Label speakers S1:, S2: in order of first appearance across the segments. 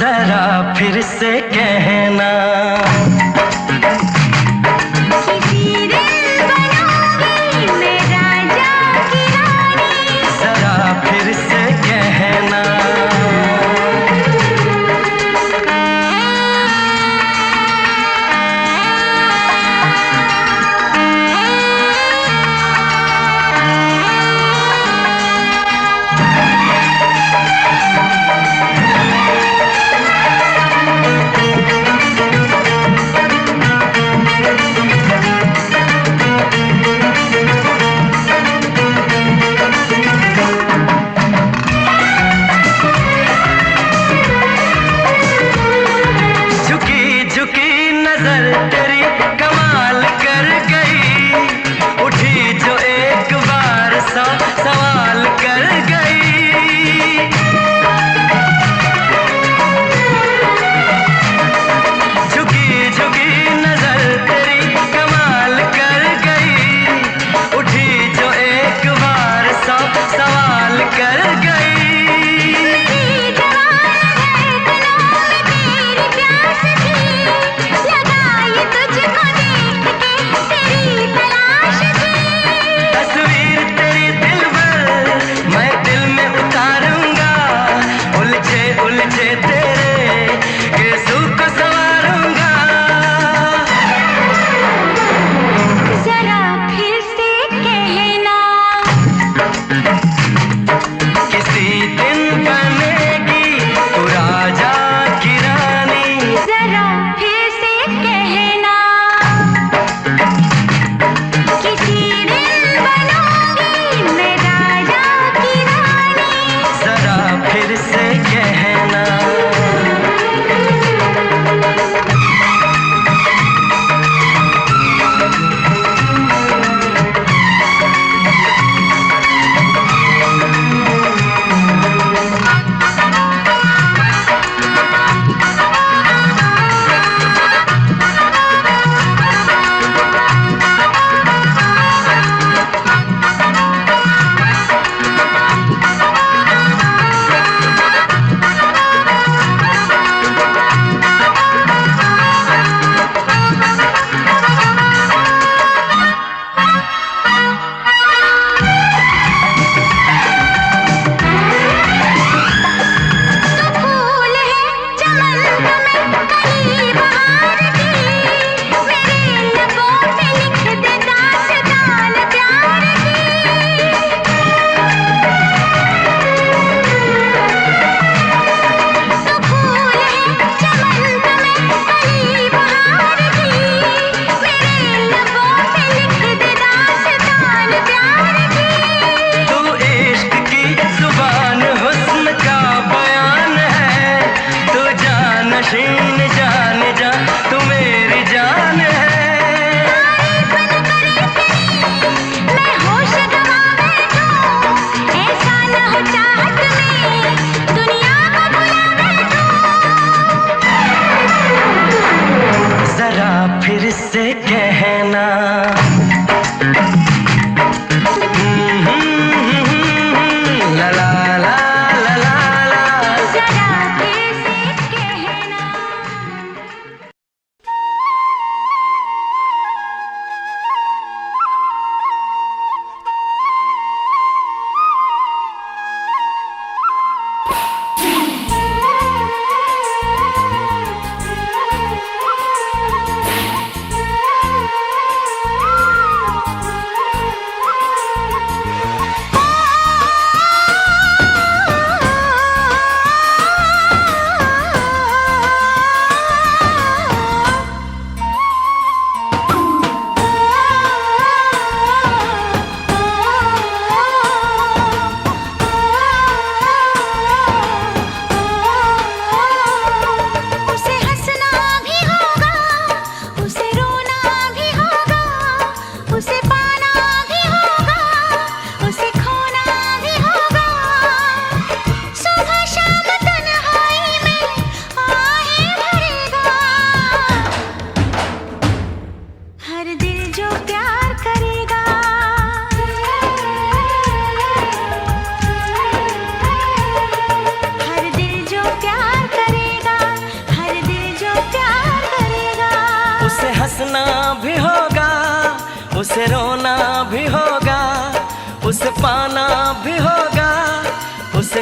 S1: जरा फिर से कहना, जरा फिर से कहना।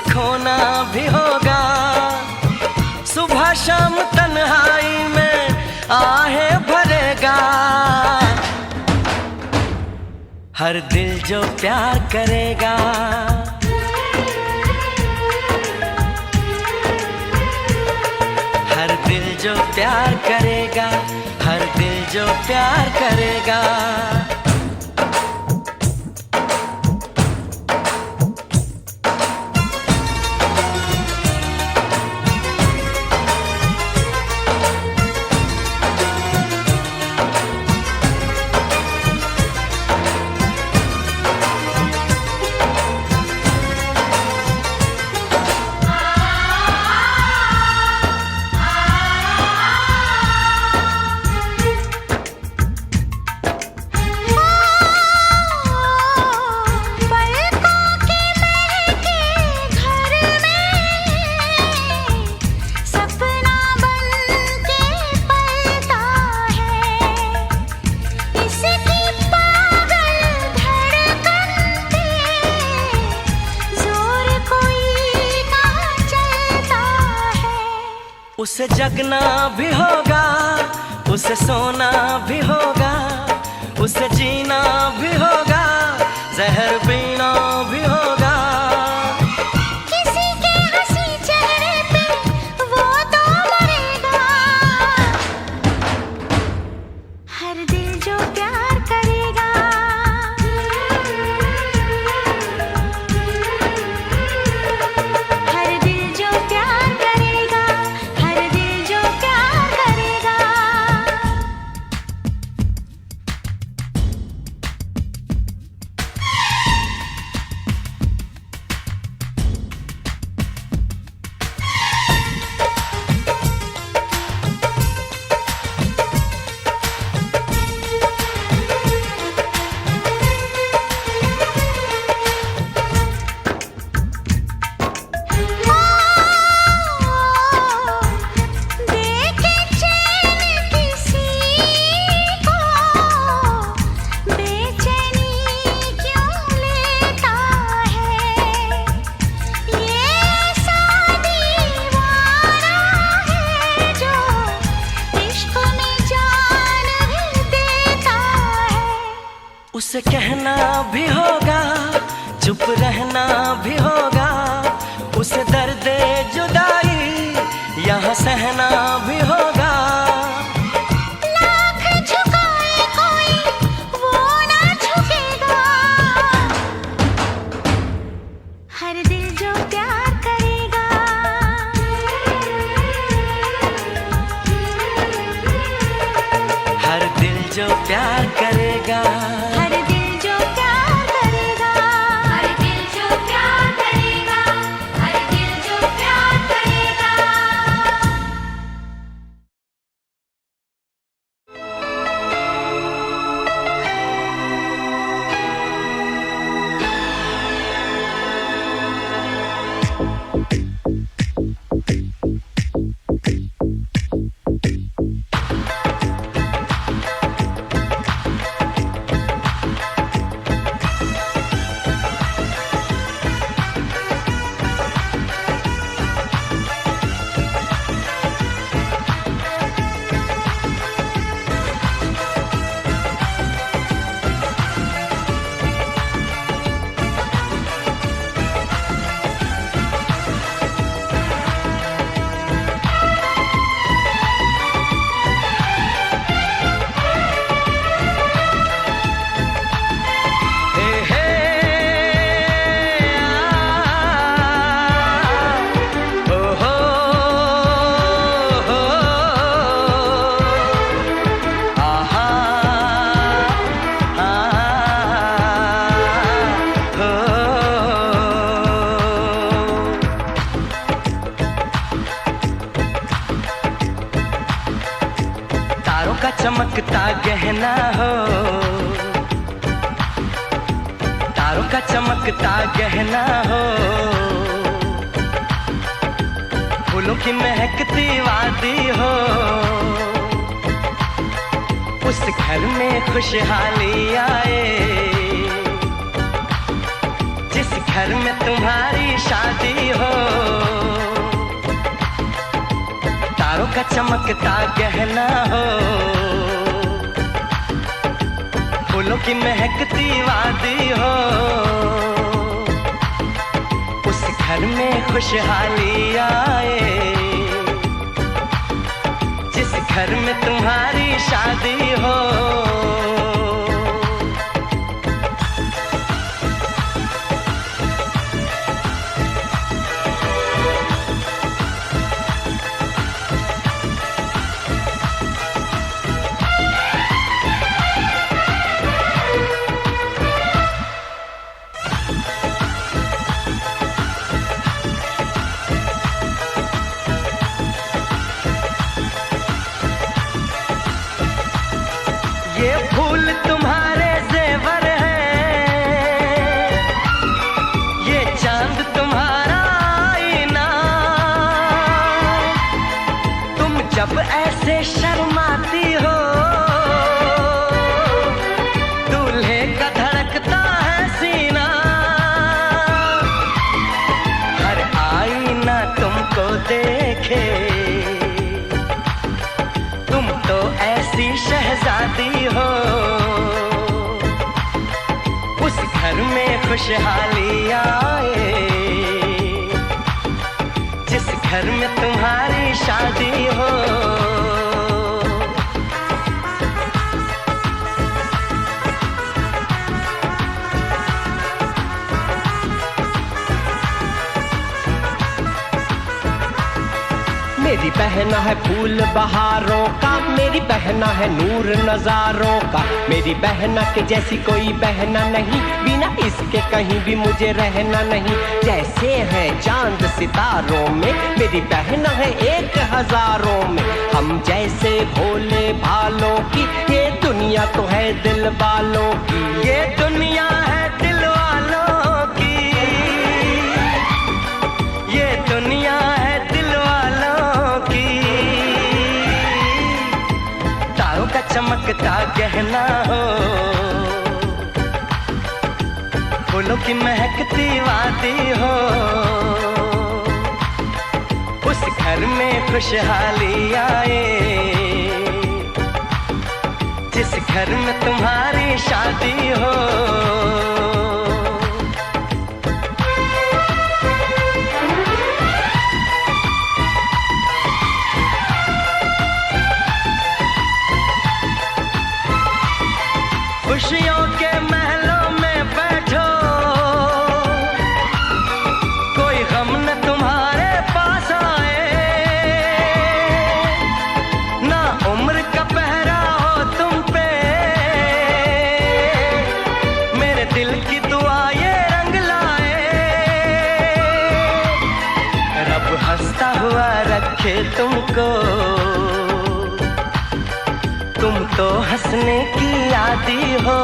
S1: खोना भी होगा। सुबह शाम तन्हाई में आहें भरेगा। हर दिल जो प्यार करेगा, हर दिल जो प्यार करेगा, हर दिल जो प्यार करेगा। उसे जगना भी होगा, उसे सोना भी होगा, उसे जीना भी होगा, जहर पीना भी होगा।
S2: किसी के हंसी चेहरे पे वो तो मरेगा। हर दिल जो प्यार करेगा, हर दिल जो प्यार करेगा, हर दिल जो प्यार करेगा। देखे चैन किसी को, बेचैनी क्यों लेता है। ये ऐसा दीवाना है जो इश्क में जान भी देता है।
S1: उसे कहना भी होगा, चुप रहना भी होगा, उसे दर्द जुदाई यहाँ सहना भी होगा।
S2: लाख झुकाए कोई वो ना झुकेगा। हर दिल जो प्यार करेगा,
S1: हर दिल जो प्यार करेगा,
S2: हर दिल जो प्यार करेगा, हर दिल जो प्यार करेगा, हर दिल जो प्यार करेगा।
S1: का चमकता गहना हो, तारों का चमकता गहना हो, फूलों की महकती वादी हो, उस घर में खुशहाली आए जिस घर में तुम्हारी शादी हो, तारों का चमकता गहना हो, फूलों की महकती वादी हो, उस घर में खुशहाली आए, जिस घर में तुम्हारी शादी हो। ये फूल तुम्हारे जेवर हैं, ये चांद तुम्हारा आईना, तुम जब ऐसे शर्माती हो, दूल्हे का धड़कता है सीना, हर आईना तुमको देखे, तुम तो ऐसी शहजादी हो, उस घर में खुशहाली आए, जिस घर में तुम्हारी शादी हो।
S3: मेरी बहना है फूल बहारों का, मेरी बहना है नूर नजारों का, मेरी बहना के जैसी कोई बहना नहीं, बिना इसके कहीं भी मुझे रहना नहीं। जैसे है चांद सितारों में, मेरी बहना है 1000 में, हम जैसे भोले भालों की, ये दुनिया तो है दिल वालों की,
S1: ये दुनिया है दिल वालों की, ये दुनिया है दिल वालों की, तारों का चमकता गहना हो, फूलों की महकती वादी हो, उस घर में खुशहाली आए, जिस घर में तुम्हारी शादी हो। खुशियों के महलों में बैठो, कोई गम न तुम्हारे पास आए, ना उम्र का पहरा हो तुम पे, मेरे दिल की दुआ ये रंग लाए, रब हंसता हुआ रखे तुमको, तुम तो हंसने की आदी हो,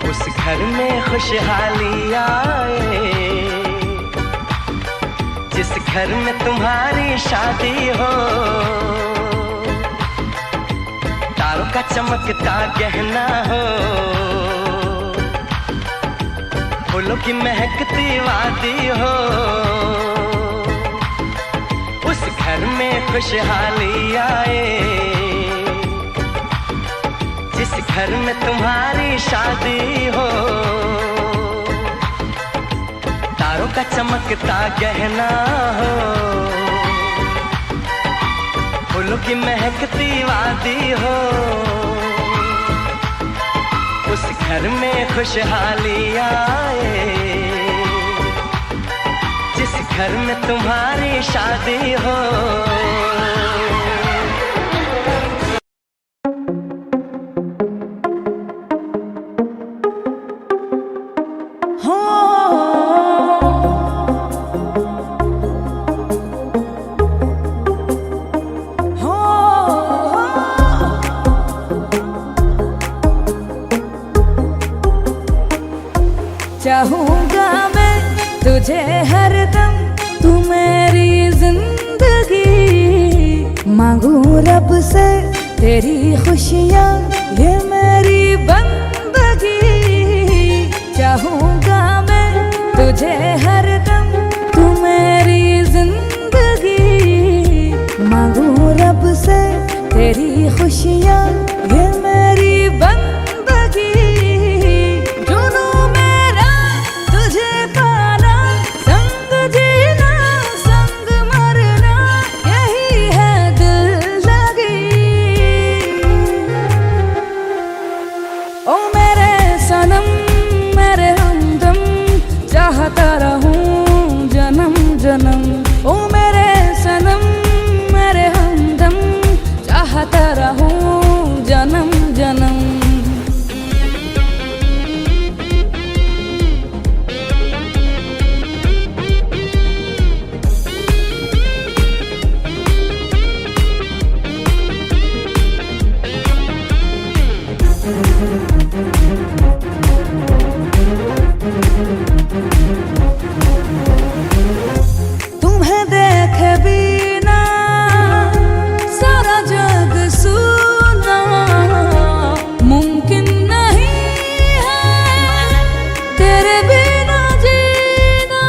S1: उस घर में खुशहाली आए, जिस घर में तुम्हारी शादी हो, तारों का चमकता गहना हो, फूलों की महकती वादी हो, उस घर में खुशहाली आए, जिस घर में तुम्हारी शादी हो, तारों का चमकता गहना हो, फूलों की महकती वादी हो, उस घर में खुशहाली आए, जिस घर में तुम्हारी शादी हो।
S4: चाहूंगा मैं तुझे हरदम, तू मेरी जिंदगी, मांगू रब से तेरी खुशियाँ, ये मेरी बंदगी। चाहूं हरदम तू मेरी जिंदगी, मांगू रब से तेरी खुशियाँ ये मेरी बंदगी। जुनू मेरा तुझे पाना, संग जीना संग मरना, यही है दिल लगी। ओ मेरे सनम मेरे हमदम, चाहता रहूं जन्म जन्म। ओ मेरे सनम मेरे हमदम, चाहता रहूं जन्म जन्म। तुम्हें देखे बिना सारा जग सुना, मुमकिन नहीं है तेरे बिना जीना।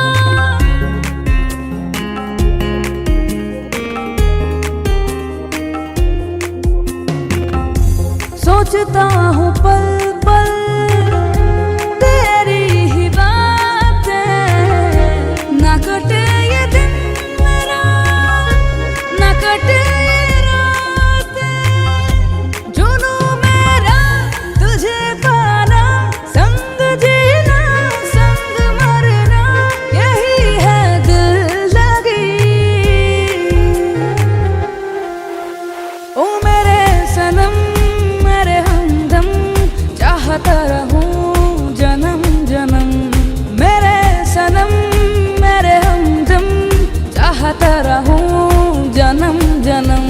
S4: सोचता हूँ पल पल तेरी ही बातें, ना कटे ये दिन मेरा, ना कटे ये रातें। जुनू मेरा तुझे पाना, संग जीना संग मरना, यही है दिल लगी। ओ मेरे सनम मेरे हमदम, चाहता रहूं जन्म जन्म। मेरे सनम मेरे हमदम, चाहता रहूं जन्म जन्म।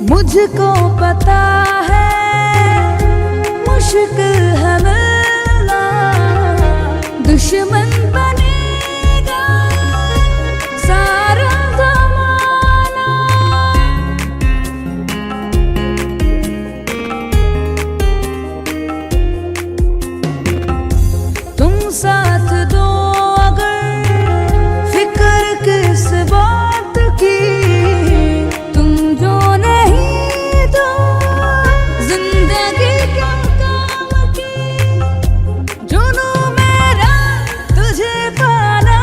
S4: मुझको पता है मुश्किल है मिलना, दुश्मन बनेगा सारा ज़माना। तुम साथ दो अगर, फिक्र किस बात की, तुम जो नहीं तो जिंदगी क्या काम की। जुनू मेरा तुझे पाना,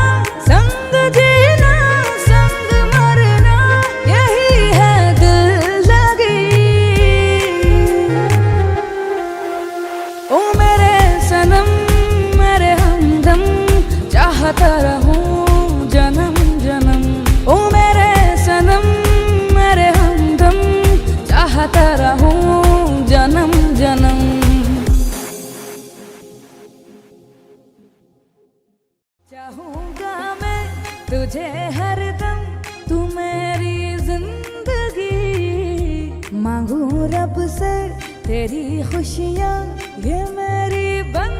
S4: संग जीना संग मरना, यही है दिल लगी। ओ मेरे सनम मेरे हमदम, चाहता रहूं जन्म जन्म। ओ मेरे सनम मेरे हमदम, चाहता रहूं जन्म जन्म। चाहूंगा मैं तुझे हरदम तू मेरी जिंदगी, मांगू रब से तेरी खुशियाँ ये मेरी बंदगी।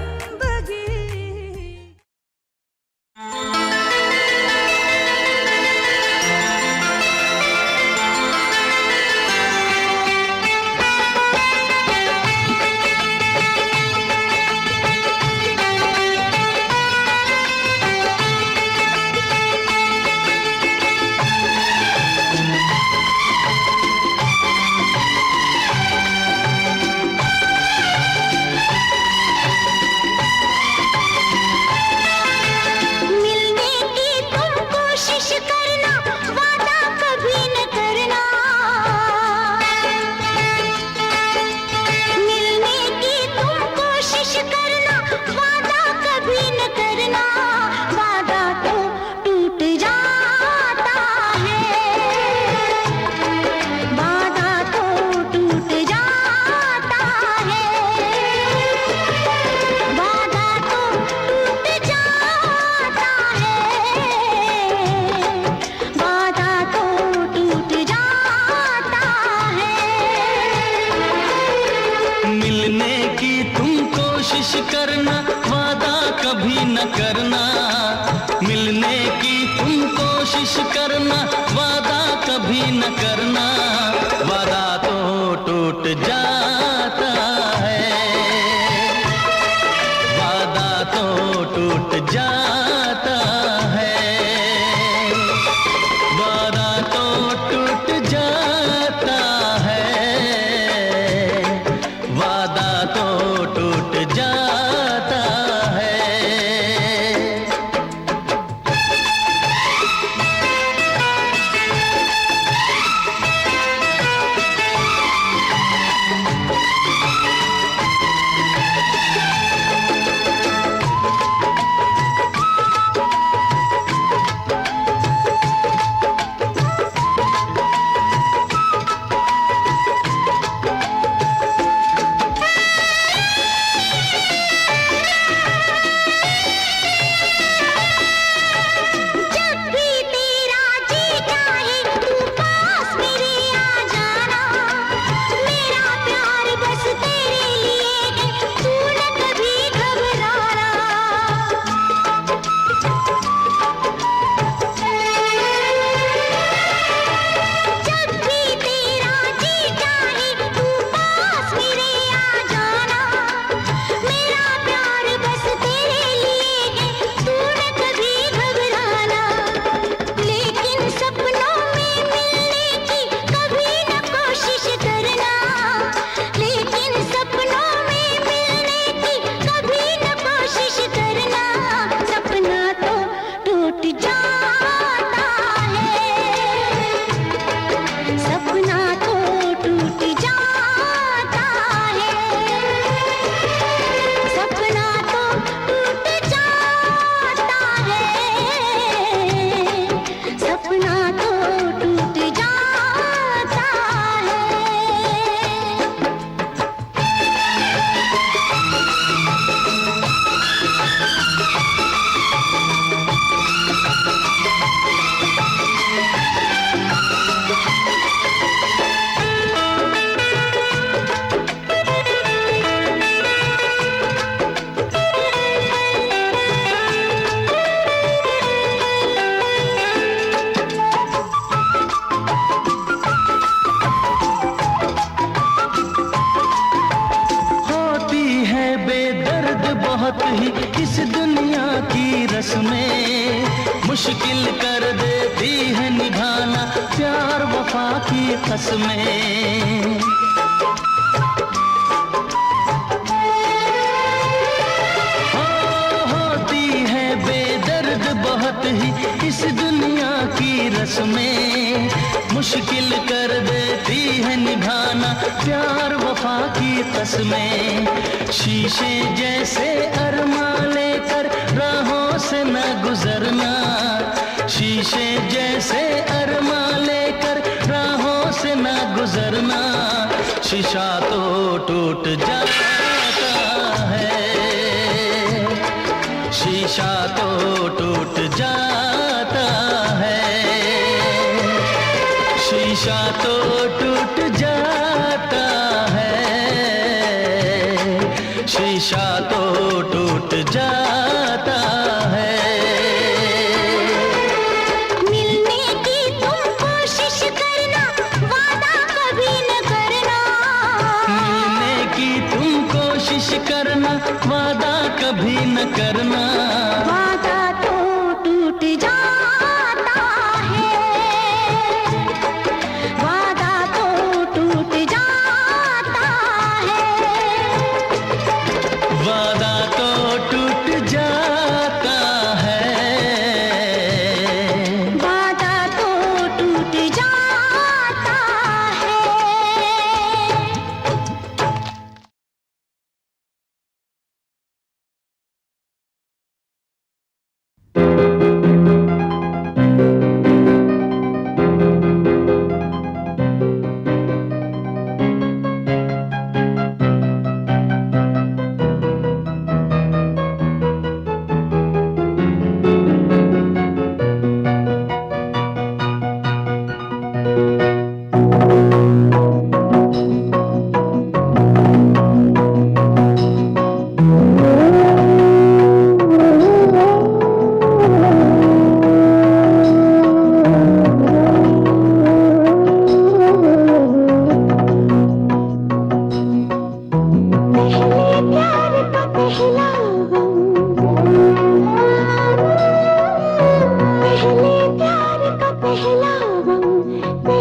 S1: कभी न करना, वादा तो टूट जाता है, वादा तो टूट जाता है, वादा तो टूट जाता है, वादा तो टूट जाता है।
S2: जब भी तेरा जी चाहे तू पास मेरे आ जाना, मेरा प्यार बस तेरे लिए है, तू न कभी घबराना। जब भी तेरा जी चाहे तू पास मेरे आ जाना, मेरा प्यार बस तेरे लिए है, तू न कभी घबराना। लेकिन सपनों में मिलने की कभी न कोशिश करना, लेकिन सपनों में मिलने की कभी न कोशिश करना। सपना तो टूट जाता है, सपना तो टूट जाता है, सपना तो टूट जाता है, सपना तो टूट जाता है।
S1: होती है बेदर्द बहुत ही इस दुनिया की रस्में, मुश्किल कर देती है निभाना प्यार वफा की कसमें। होती है बेदर्द बहुत ही इस दुनिया की रस्में, मुश्किल कर देती है निभाना प्यार वफा की कसमें। शीशे जैसे अरमा लेकर राहों से न गुजरना, शीशे जैसे अरमा लेकर राहों से न गुजरना। शीशा तो टूट जाता है, शीशा तो टूट जाता है, शीशा तो टूट जाता है, शीशा तो टूट जाता है।
S2: मिलने की तुम कोशिश करना, वादा कभी न करना,
S1: मिलने की तुम कोशिश करना, वादा कभी न करना।
S2: वादा तो टूट जाता है, वादा तो टूट जाता है,
S1: वादा तो टूट जाता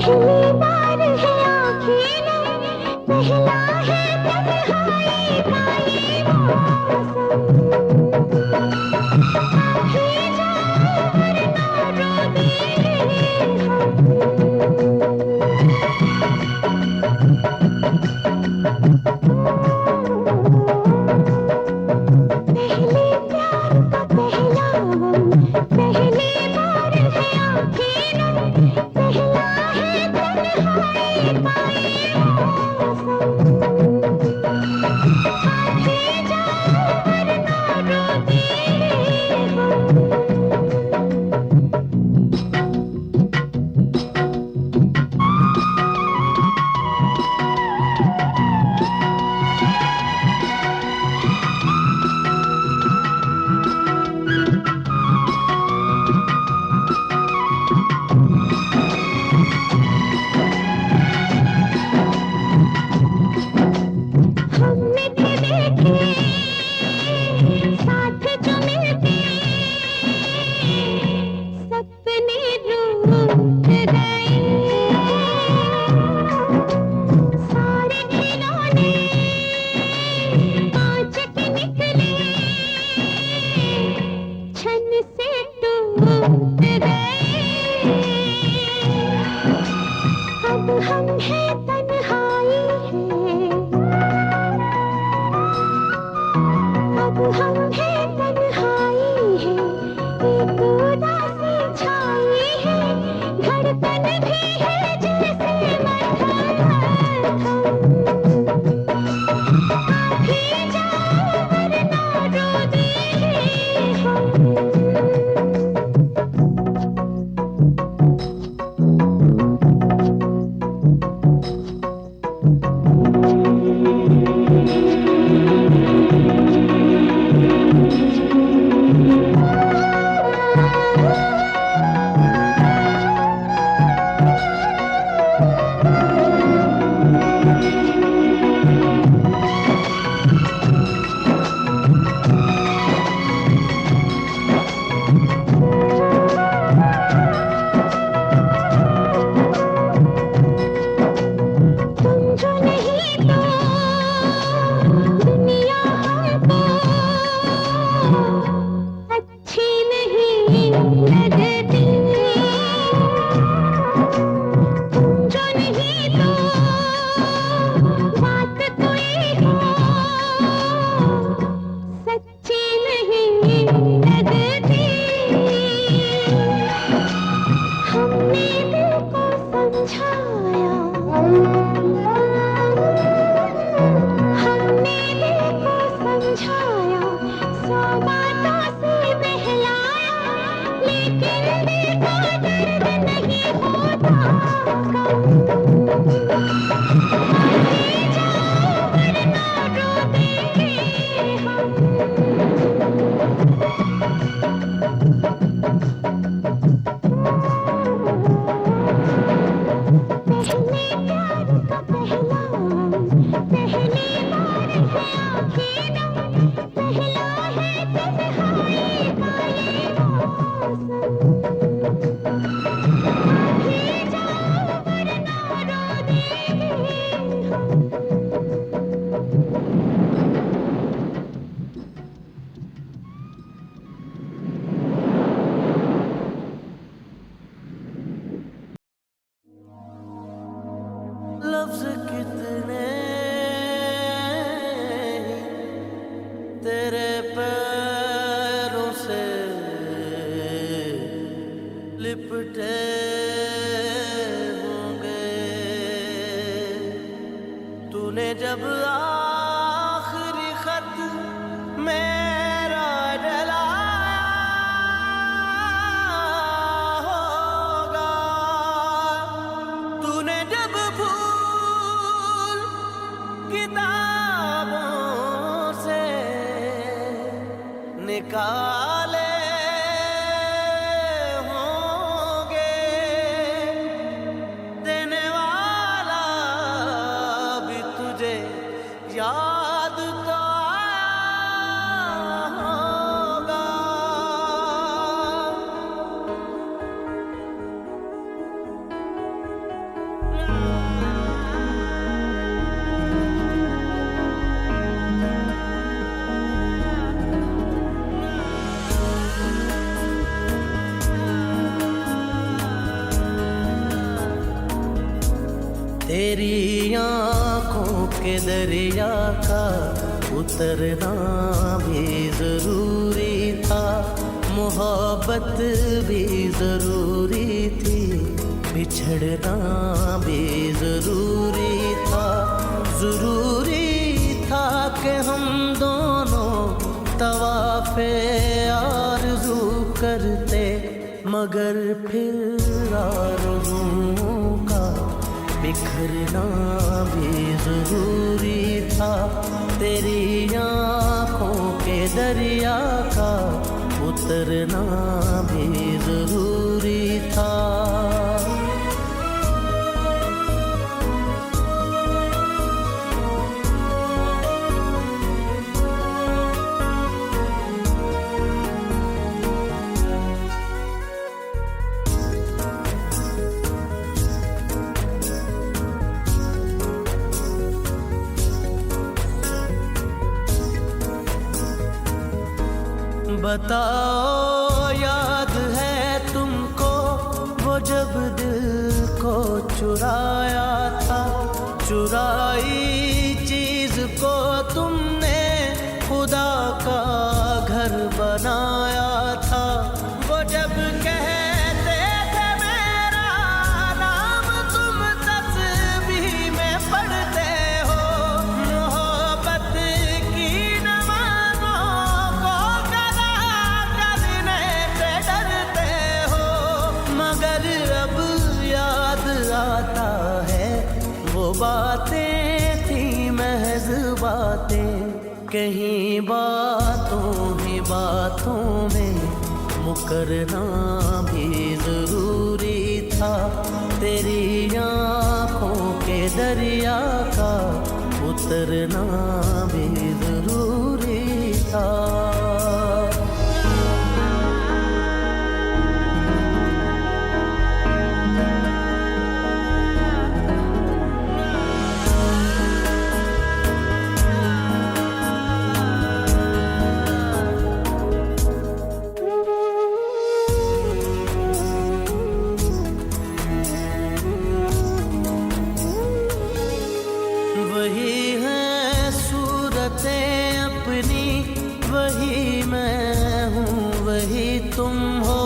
S2: पहली बार है आँखें ने पहला है तन्हाई का ये मौसम। ही जाओ वरना रो देंगे पहले प्यार का पहला गम, पहली बार है आँखें ने पहला है तन्हाई का ये मौसम। आँखें जाओ वरना रो देंगे हमने भी देखे साथ जो मिलते सपने रूठ गए। सारे खिलौने कांच के निकले छन से टूट गए। अब हम हैं तन्हाई है, अब हम हैं तन्हाई है, एक उदासी छाई है, धड़कन भी है जैसे मरहम। आँखें जाओ वरना रो देंगे हम। तुम जो नहीं तो दुनिया हमको अच्छी नहीं लगती। तुम जो नहीं तो बात कोई हो सच्ची नहीं लगती। हमने दिल को समझाया, हमने दिल को समझाया, सौ बातों से बहलाया, लेकिन दिल को दर्द नहीं होता कम। आगे जाओ वरना रो देंगे हम। पहले प्यार का पहला गम, पहली बार है आँखें ने पहला है तन्हाई का ये मौसम। आँखें जाओ वरना रो देंगे हम।
S1: लफ्ज कितने तेरे पैरों से लिपटे होंगे। तूने जब आखिरी खत मेरा जलाया होगा, तूने जब फूल किताबों से निकाले होंगे, देने वाला भी तुझे तेरी आंखों के दरिया का उतरना भी जरूरी था, मोहब्बत भी जरूरी थी, बिछड़ना भी जरूरी था। जरूरी था कि हम दोनों तवाफ़े आरज़ू करते, मगर फिर आरज़ुओं का बिखरना भी जरूरी था। तेरी आंखों के दरिया का उतरना भी जरूरी था। बताओ याद है तुमको वो जब दिल को चुराया था, चुराई चीज को तुमने खुदा का घर बनाया था। वो जब कहते थे मेरा नाम तुम तस्बीह में पढ़ते हो, मोहब्बत की नमाज़ों को आता है वो बातें थी महज बातें, कहीं बातों ही बातों में मुकरना भी जरूरी था। तेरी आंखों के दरिया का उतरना भी जरूरी था। वही है सूरतें अपनी, वही मैं हूँ वही तुम हो,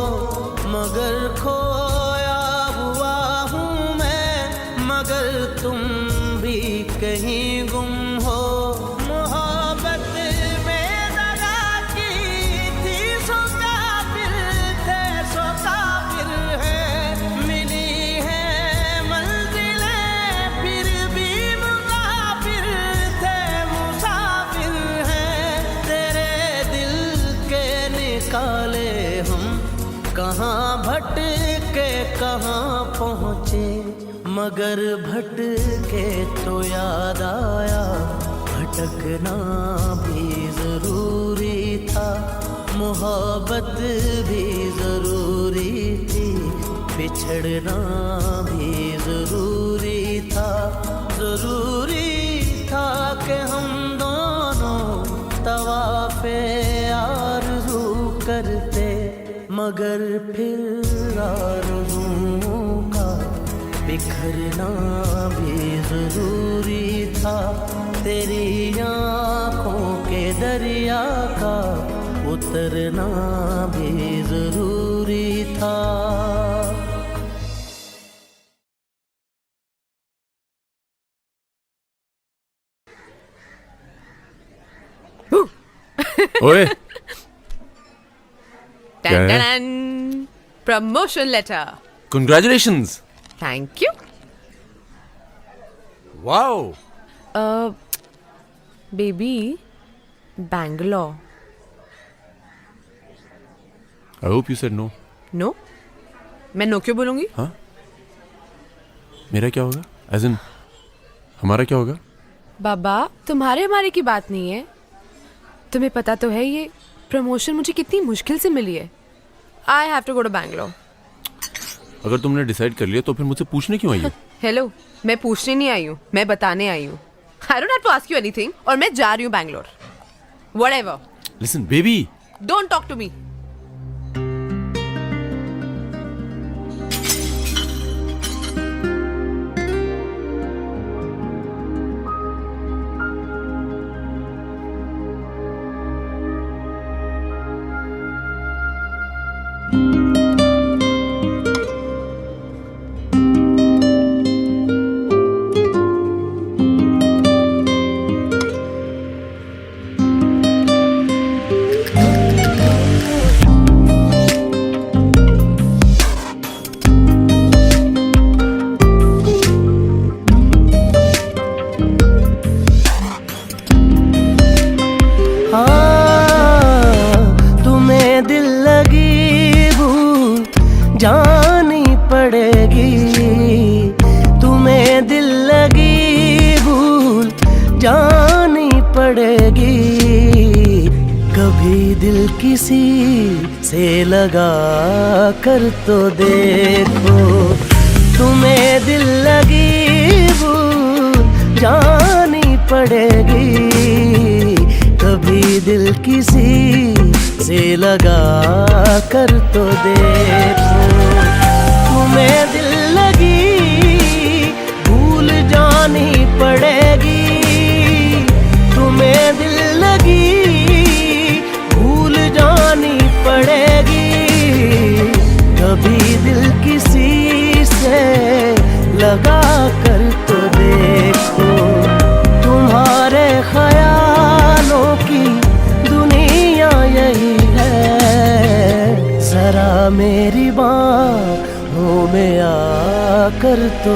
S1: मगर खोया हुआ हूँ मैं, मगर तुम भी कहीं गुम हो। मोहब्बत में दगा की थी सो काफिर थे, सो काफिर है, मिली है मंजिलें फिर भी काले हम कहाँ भटके कहाँ पहुँचे, मगर भटके तो याद आया भटकना भी जरूरी था। मोहब्बत भी जरूरी थी, बिछड़ना भी जरूरी था। जरूरी था कि हम दोनों तवाफ़े आरज़ू करते, मगर फिर आरज़ुओं का बिखरना भी जरूरी था। तेरी आंखों के दरिया का उतरना भी जरूरी था।
S5: ओए
S6: promotion letter.
S5: Congratulations.
S6: Thank you.
S5: Wow.
S6: Baby Bangalore.
S5: I hope you said no.
S6: No? मैं नो क्यों बोलूंगी?
S5: हाँ, मेरा क्या होगा? एज इन हमारा क्या होगा?
S6: बाबा तुम्हारे हमारे की बात नहीं है, तुम्हें पता तो है ये प्रमोशन मुझे कितनी मुश्किल से मिली है। I have to go to Bangalore.
S5: अगर तुमने डिसाइड कर लिया तो फिर मुझसे पूछने क्यों आई हो?
S6: हेलो, मैं पूछने नहीं आई हूँ, मैं बताने आई हूँ। I don't have to ask you anything, और मैं जा रही हूँ Bangalore. Whatever.
S5: Listen baby,
S6: don't talk to me.
S1: किसी से लगा कर तो देखो, तुम्हें दिल लगी भूल जानी पड़ेगी। कभी दिल किसी से लगा कर तो देखो, तुम्हें दिल लगी भूल जानी पड़ेगी। तुम्हें दिल लगी भूल जानी पड़ेगी। कभी दिल किसी से लगा कर तो देखो, तुम्हारे ख्यालों की दुनिया यही है। जरा मेरी बाहों में आकर तो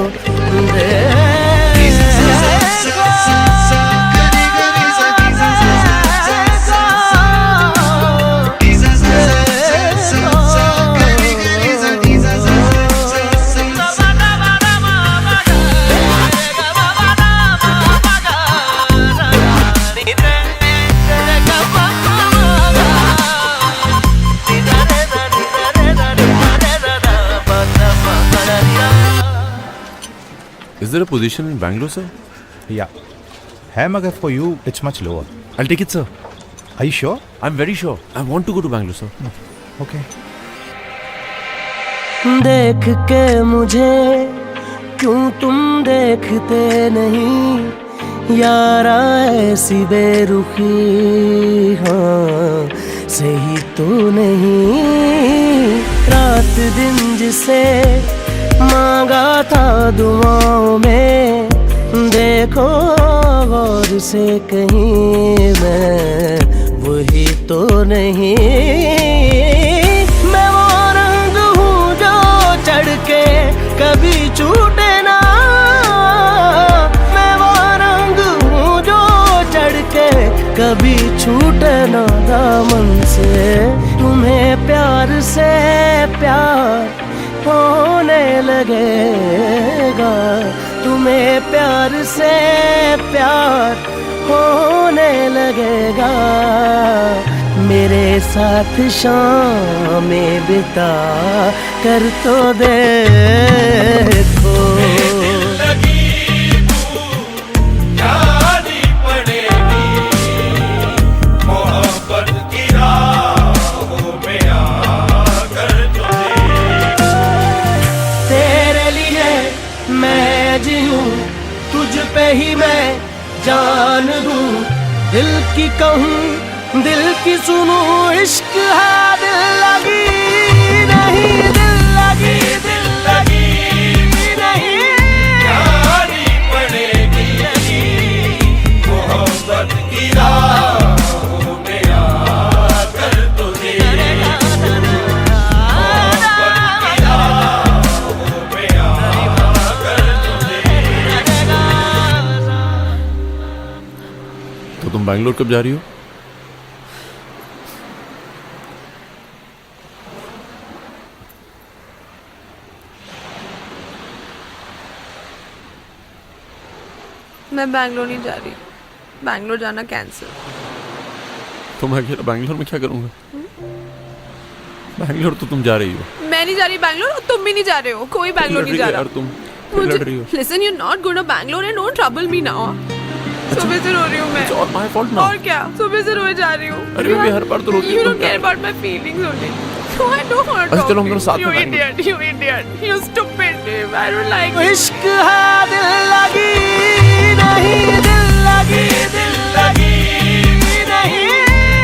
S5: Is there a position in Bangalore, sir?
S7: Yeah. है मगर for you it's much lower.
S5: I'll take it, sir.
S7: Are you sure?
S5: I'm very sure. I want to go to Bangalore, sir.
S7: Okay.
S1: देख के मुझे क्यों तुम देखते नहीं, यारा ऐसी बेरुखी हाँ सही तो नहीं। रात दिन जिसे मांगा था दुआओं में, देखो गौर से कहीं मैं वही तो नहीं। मैं वो रंग हूँ जो चढ़ के कभी छूटे ना। मैं वो रंग हूँ जो चढ़ के कभी छूटे ना दामन से। तुम्हें प्यार से प्यार होने लगेगा, तुम्हें प्यार से प्यार होने लगेगा। मेरे साथ शामें बिता कर तो देखो। तुझ पे ही मैं जान दूं, दिल की कहूँ दिल की सुनूं। इश्क है दिल लगी नहीं, दिल लगी नहीं। जानी पड़ेगी मोहब्बत की राहों में आकर तो देखो।
S5: तो तुम बैंगलोर कब जा रही हो?
S6: मैं बैंगलोर नहीं जा रही, बैंगलोर जाना कैंसिल।
S5: तो मैं अकेला बैंगलोर में क्या करूंगा? बैंगलोर तो तुम जा रही हो।
S6: मैं नहीं जा रही बैंगलोर और तुम भी नहीं जा रहे हो। कोई बैंगलोर नहीं जा रहा।
S5: तुम लड़ रही हो।
S6: Listen, you're not going to Bangalore and don't trouble me now. सुबह से रो रही हूँ मैं।
S5: It's all my fault now.
S6: और क्या? सुबह से रोए जा रही हूँ।
S5: अरे मैं हर बार तो रोती हूँ।
S6: You don't care about my feelings only. No, I don't want to.
S5: अच्छा चलो हम दोनों साथ में
S6: You
S5: Bangalore.
S6: idiot, you idiot, you stupid. I don't like it.
S1: इश्क है दिल लगी नहीं, दिल लगी नहीं।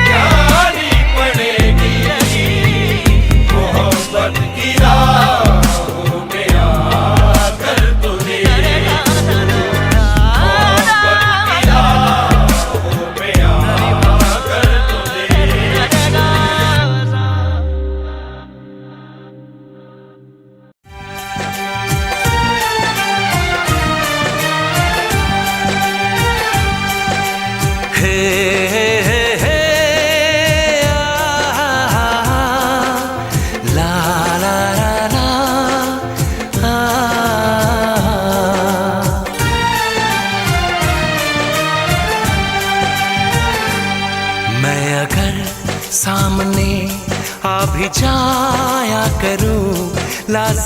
S1: जानी पड़ेगी मोहब्बत की राहों में आकर तो देखो। मोहब्बत की राहों में आकर तो देखो।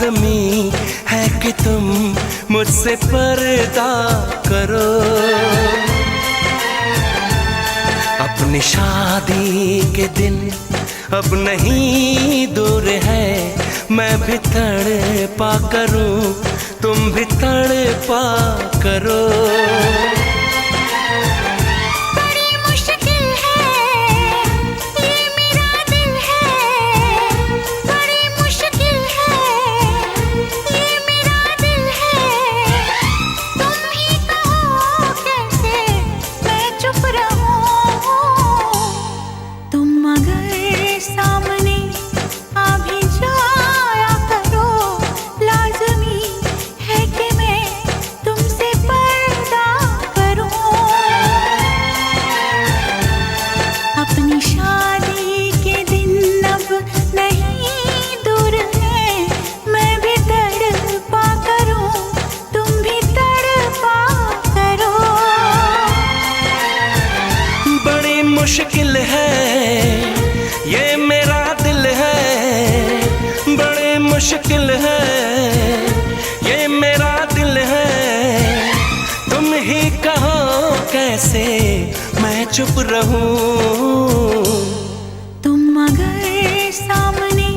S1: लाजमी है कि तुम मुझसे पर्दा करो। अपनी शादी के दिन अब नहीं दूर है, मैं भी तड़पा करूं, तुम भी तड़पा करो।
S2: बड़ी मुश्किल है ये मेरा दिल है, बड़ी मुश्किल है ये मेरा दिल है। तुम ही कहो कैसे मैं चुप रहूं, तुम अगर सामने आ भी जाया करो, लाज़मी है कि मैं तुमसे पर्दा करूं। अपनी शादी के दिन अब नहीं दूर है, मैं भी तड़पा करूं, तुम भी तड़पा करो।
S1: बड़ी मुश्किल है ये मेरा दिल है, बड़ी मुश्किल है ये मेरा दिल है। तुम ही कहो कैसे मैं चुप रहूं,
S2: तुम अगर सामने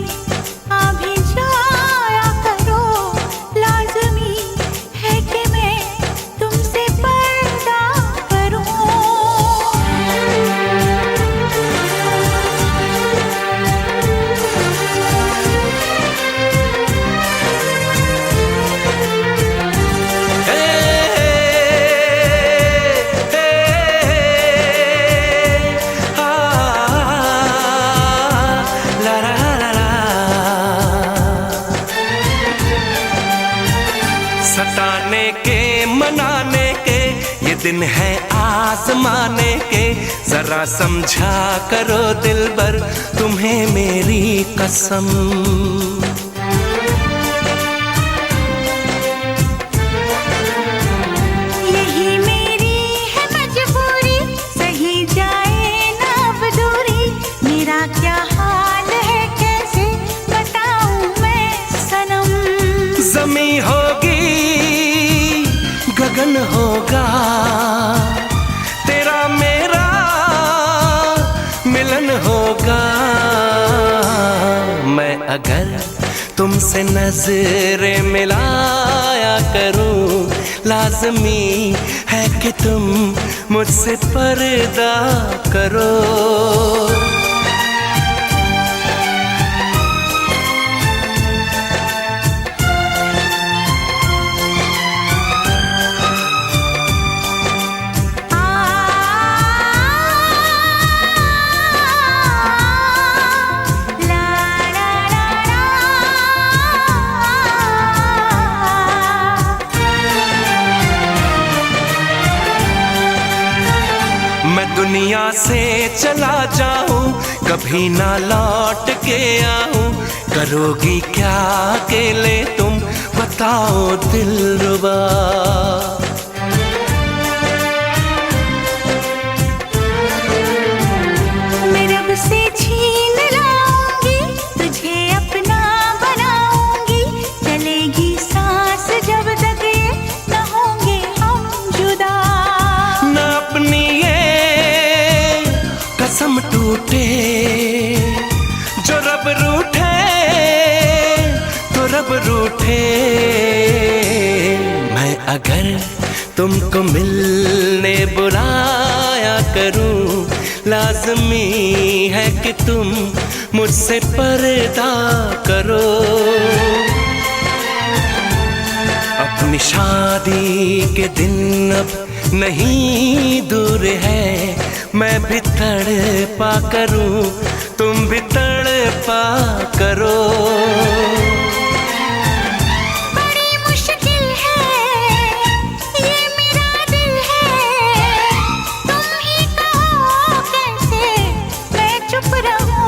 S2: आ भी जाया करो, लाज़मी है कि मैं तुमसे पर्दा करूं।
S1: सताने के मनाने के ये दिन है आजमाने के, जरा समझा करो दिलबर तुम्हें मेरी कसम।
S2: यही मेरी है मजबूरी, सही जाए ना अब दूरी, मेरा क्या हाल है कैसे बताऊं मैं सनम।
S1: ज़मीं होगी गगन होगा, तेरा मेरा मिलन होगा। मैं अगर तुमसे नजरें मिलाया करूं, लाजमी है कि तुम मुझसे पर्दा करो। मैं दुनिया से चला जाऊं, कभी ना लौट के आऊं, करोगी क्या अकेले तुम बताओ दिलरुबा।
S2: मैं रब से छीन लाऊंगी, तुझे अपना बनाऊंगी, चलेगी सांस जब तक ये न होंगे हम जुदा।
S1: न अपनी ये कसम टूटे, जो रब रूठे तो रब रूठे। मैं अगर तुमको मिलने बुलाया करूं, लाजमी है कि तुम मुझसे पर्दा करो। अपनी शादी के दिन अब नहीं दूर है, मैं भी तड़पा करूं, तुम भी तड़पा करो।
S2: बड़ी मुश्किल है ये मेरा दिल है, तुम ही कहो कैसे मैं चुप रहूं।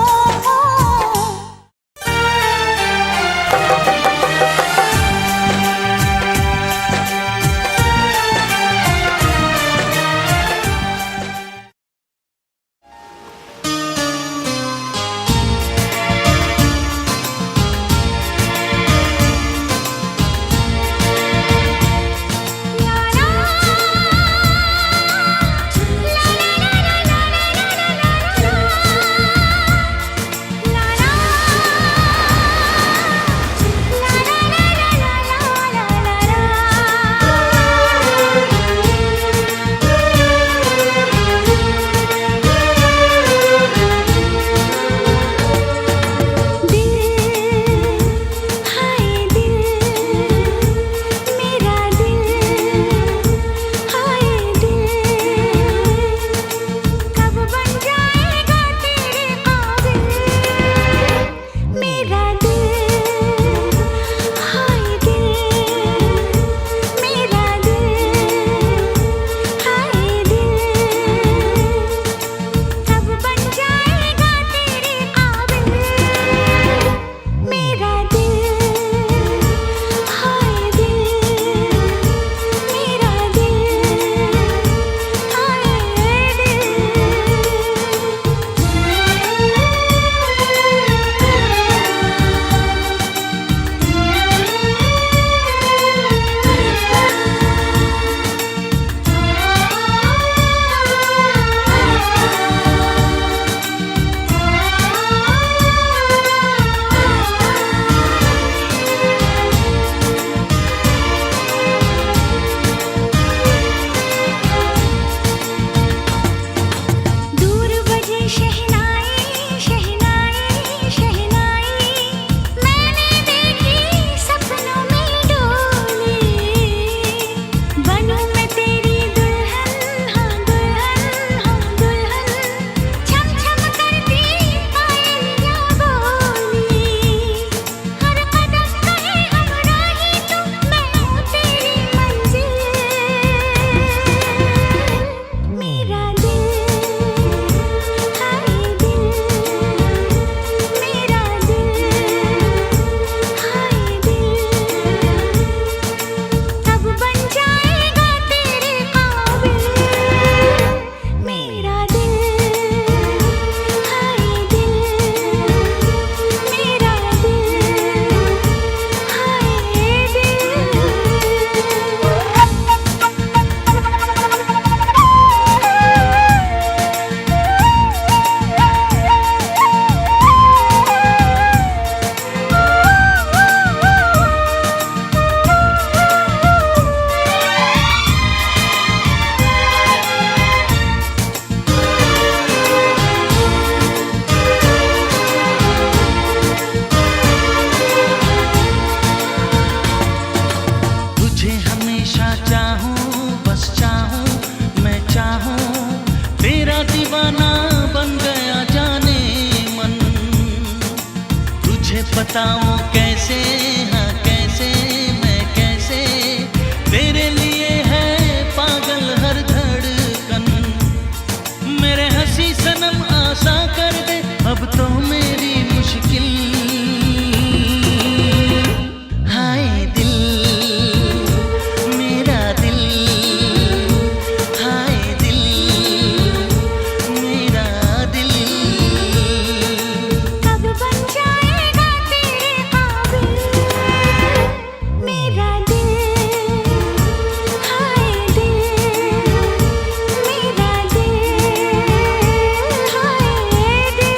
S1: बताऊं कैसे, हाँ कैसे, मैं कैसे तेरे लिए है पागल हर धड़कन। मेरे हंसी सनम आशा कर दे अब तो मेरी मुश्किल। हाय दिल मेरा दिल, हाय दिल मेरा दिल।
S2: कब बन जाएगा तेरे काबिल मेरा दिल, हाय दिल मेरा दिल, हाय दिल।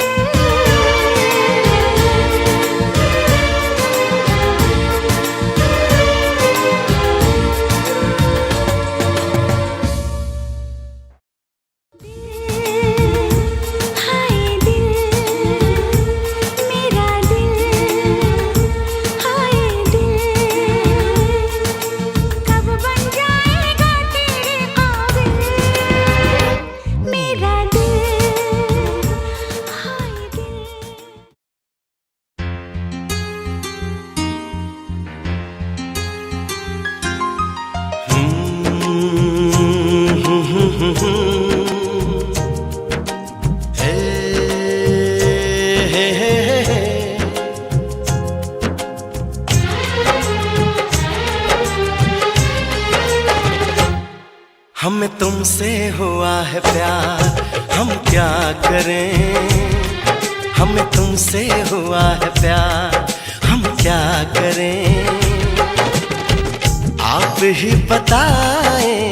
S2: हाय दिल मेरा दिल, हाय दिल। कब बन जाएगा तेरे काबिल मेरा दिल, हाय दिल।
S1: हमें तुमसे हुआ है प्यार, हम क्या करें। हमें तुमसे हुआ है प्यार, हम क्या करें। आप ही बताएं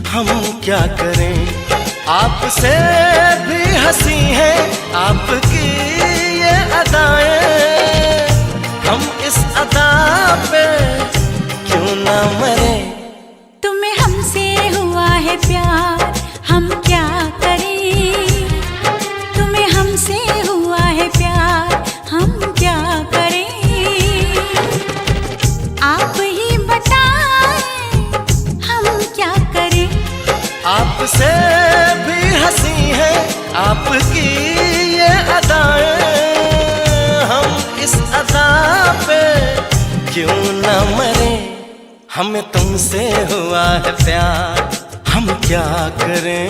S1: हम क्या करें। आपसे भी हंसी है आपकी ये अदाएं। हम इस अदा पे क्यों ना मरे।
S2: तुम्हें हमसे हुआ है प्यार, हम क्या करें। तुम्हें हमसे हुआ है प्यार, हम क्या करें। आप ही बताएं हम क्या करें।
S1: आपसे भी हंसी है आपकी ये अदाएं। हम इस अदा पे क्यों ना मरे। हमें तुमसे हुआ है प्यार, हम क्या करें।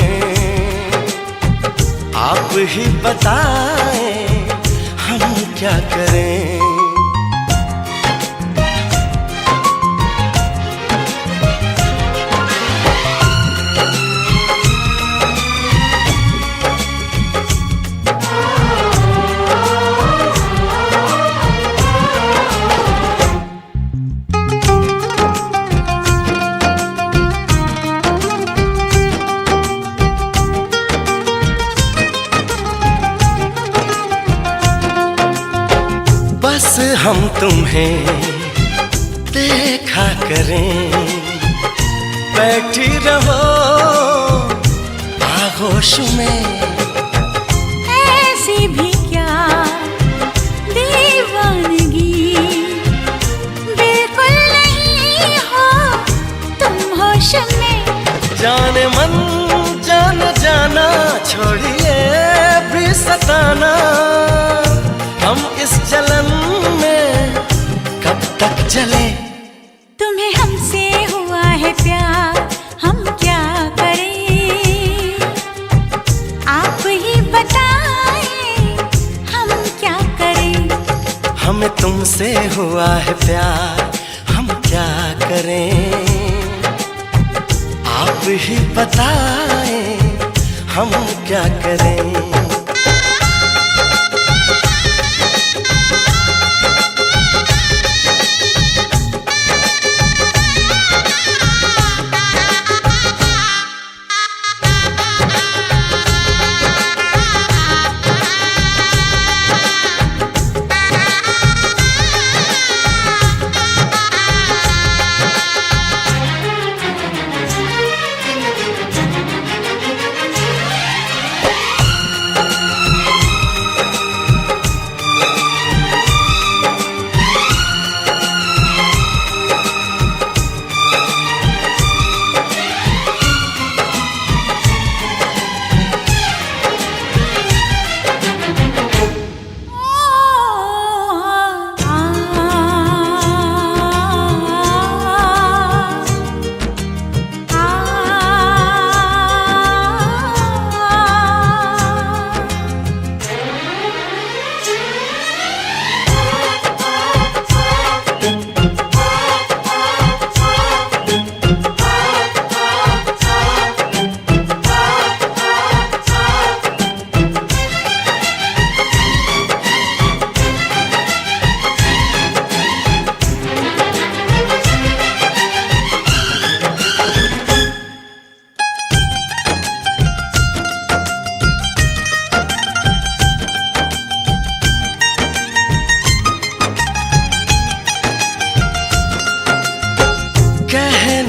S1: आप ही बताएं हम क्या करें। बस हम तुम्हें देखा करें। बैठी रहो आगोश में।
S2: ऐसी भी क्या दीवानगी, बिल्कुल नहीं हो तुम होश में।
S1: जाने मन जान जाना छोड़िए भी सताना। हम इस जलन में कब तक जले।
S2: तुम्हें हमसे हुआ है प्यार, हम क्या करें। आप ही बताएं हम क्या करें।
S1: हमें तुमसे हुआ है प्यार, हम क्या करें। आप ही बताएं हम क्या करें।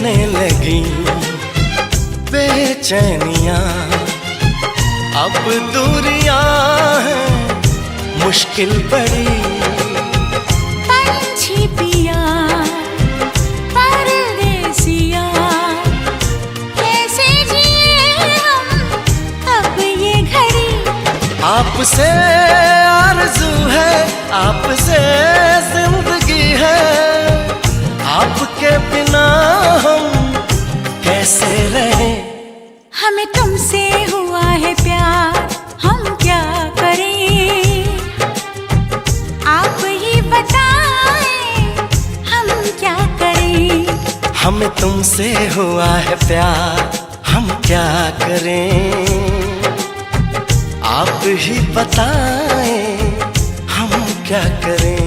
S1: देने लगी बेचैनियां, अब दूरियां हैं मुश्किल बड़ी।
S2: पंछी पिया परदेसिया, कैसे जिए हम अब ये घड़ी।
S1: आपसे आरज़ू है, आपसे जिंदगी है, आपके बिना हम कैसे रहें।
S2: हमें तुमसे हुआ है प्यार, हम क्या करें, आप ही बताएं हम क्या करें।
S1: हमें तुमसे हुआ है प्यार, हम क्या करें, आप ही बताएं हम क्या करें।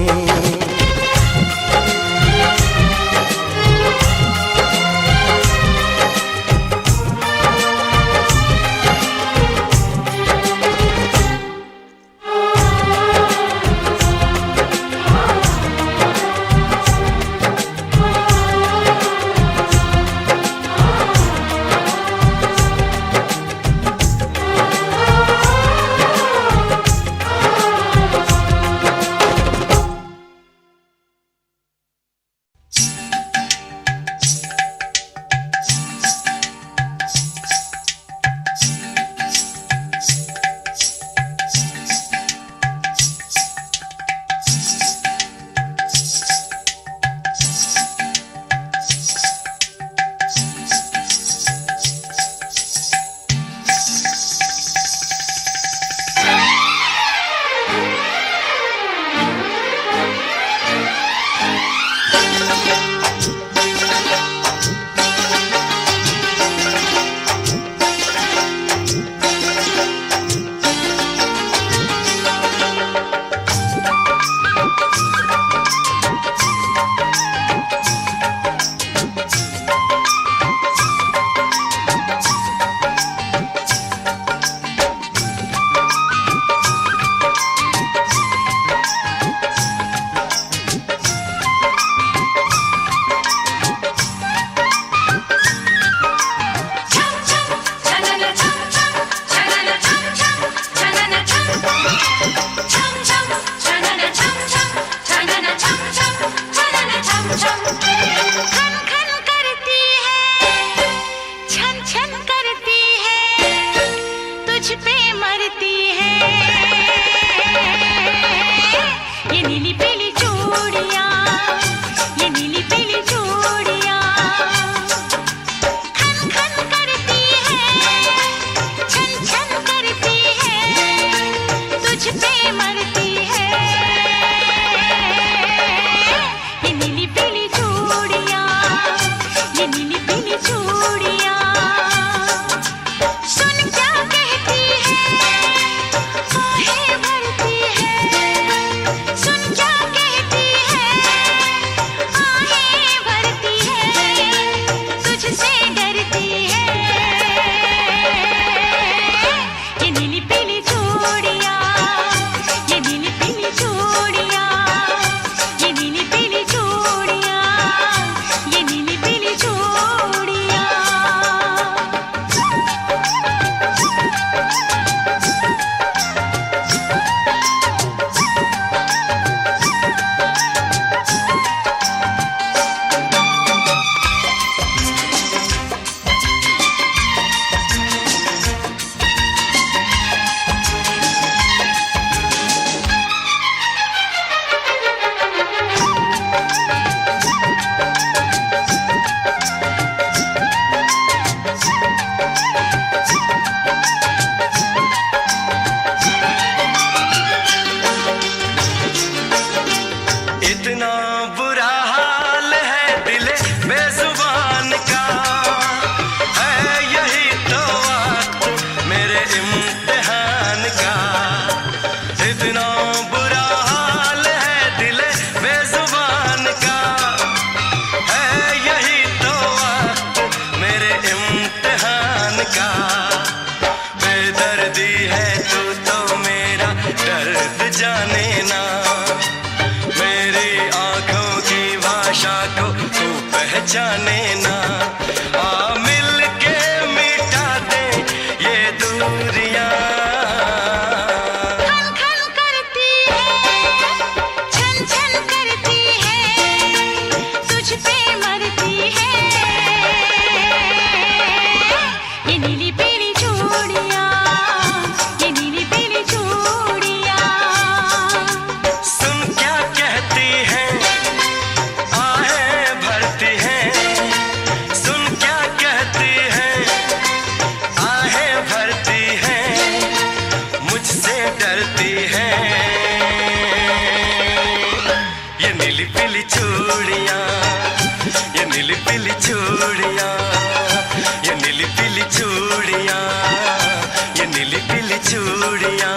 S8: जाने ना, मेरी आंखों की भाषा को तू पहचाने ना।
S1: नीली पीली चूड़ियाँ, ये नीली पीली चूड़ियाँ, ये नीली पीली चूड़ियाँ।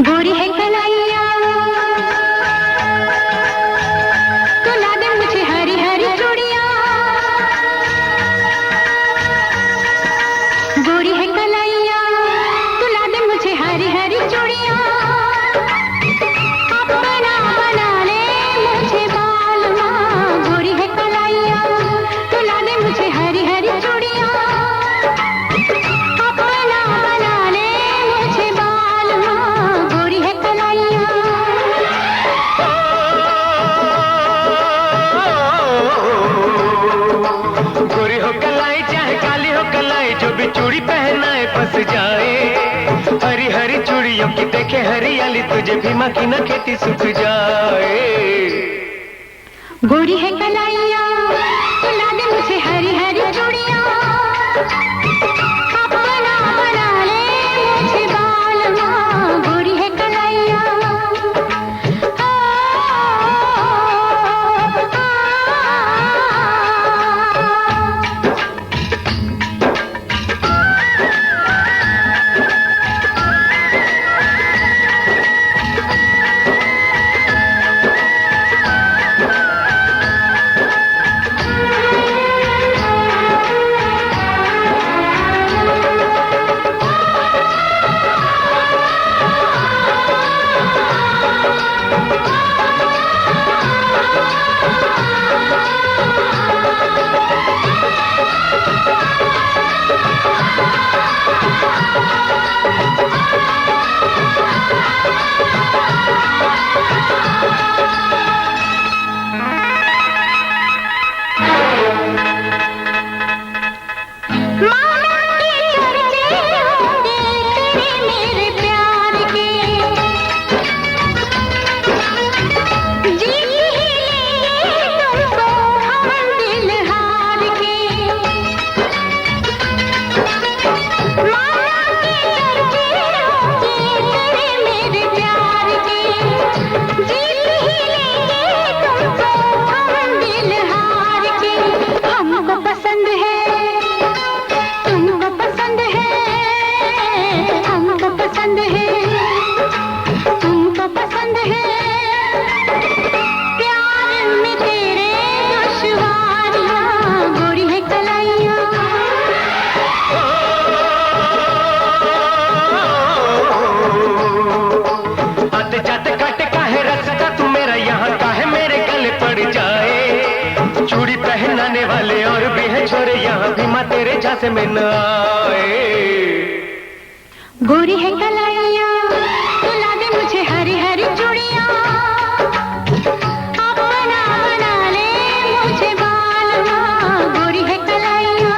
S2: गोरी है कलाइया तो ला दे मुझे हरी हरी चूड़ियाँ। गोरी है कलाइया तो ला दे मुझे हरी हरी चूड़ियाँ। अपना बना ले मुझे बालमा। गोरी है कलाइया तो ला दे मुझे हरी हरी चूड़ियाँ। अपना बना ले मुझे बालमा। गोरी है कलाइया।
S3: गोरी हो कलाई चाहे काली हो कलाई, जो भी चूड़ी पहनाए फंस जाए। हरी हरी चूड़ियों की देखे हरियाली, तुझे भी मक्खी न खेती सूख जाए।
S2: गोरी है कलाइया तो ला दे मुझे हरी हरी चूड़ियाँ। अपना बना ले मुझे बालमा। गोरी है कलाइया।
S3: चूड़ी पहनाने वाले और भी हैं छोरे, यहाँ भी माँ तेरे झांसे में न आए।
S2: गोरी है कलाइया तुला दे मुझे हरी हरी चूड़ियाँ, अपना बना ले मुझे बालमा। गोरी है कलाइया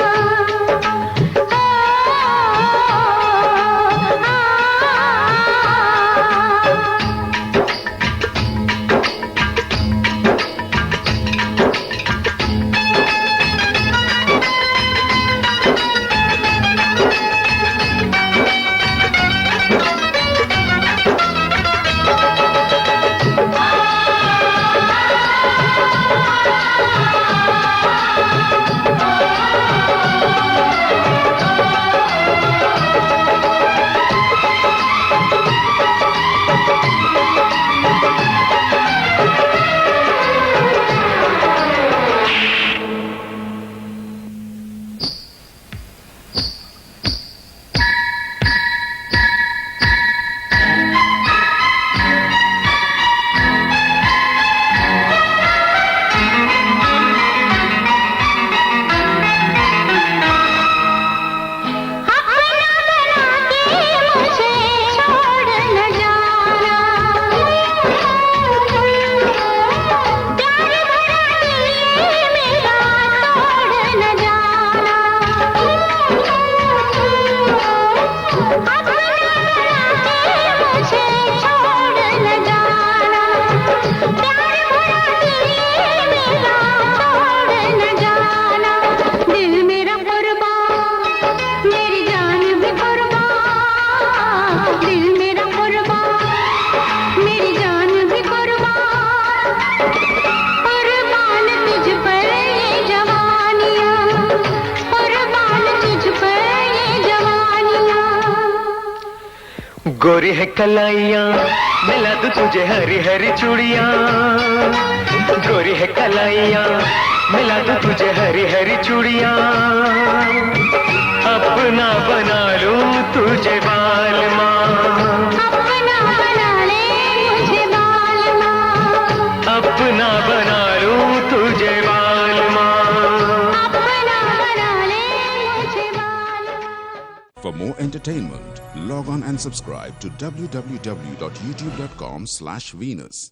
S3: गोरी है कलाइयाँ मिला दूं तुझे हरी हरी चूड़ियाँ। गोरी है कलाइयाँ मिला दूं तुझे हरी हरी चूड़ियाँ। अपना बना लूं तुझे बालमा,
S2: अपना बना ले मुझे बालमा,
S3: अपना बना लूं तुझे बालमा।
S2: अपना बना ले मुझे बालमा।
S8: For more entertainment, log on and subscribe to www.youtube.com/Venus.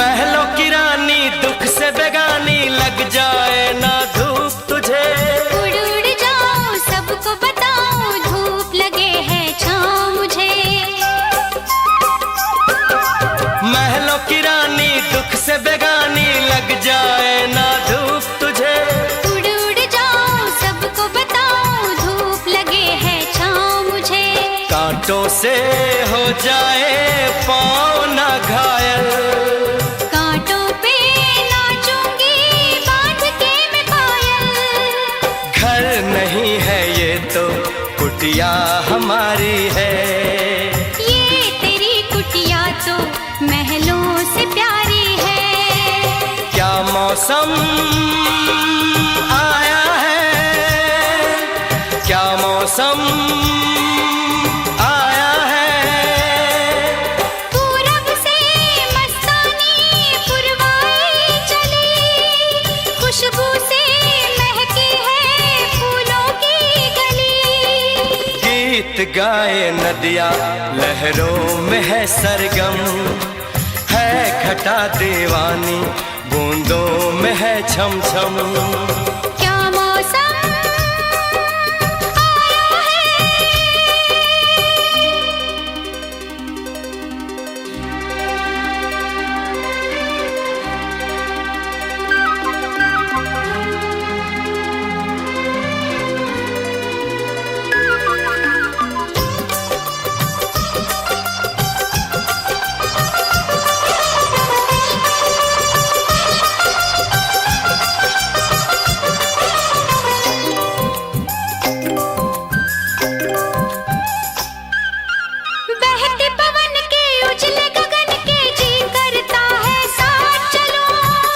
S1: महलों की रानी दुख से बेगानी लग जाए ना धूप तुझे।
S2: उड़ उड़ जाऊं सबको बताऊं धूप लगे है छाँव मुझे।
S1: महलों की रानी दुख से बेगानी लग जाए ना धूप तुझे।
S2: उड़ उड़ जाऊं सबको बताऊं धूप लगे है छाँव मुझे।
S1: कांटों से हो जाए पाँव ना घायल,
S2: कांटों पे नाचूंगी बांध के मैं पायल।
S1: घर नहीं है ये तो कुटिया हमारी है।
S2: ये तेरी कुटिया तो महलों से प्यारी है।
S1: क्या मौसम आया है, क्या मौसम आया है।
S2: पूरब से मस्तानी पुरवाई चली, खुशबू से महकी है फूलों की गली।
S1: गीत गाए नदिया लहरों में है सरगम, है घटा दीवानी बूंदों में है छम छम।
S2: क्या मौसम आया है। बहते पवन के उजले गगन के जी करता है साथ चलो।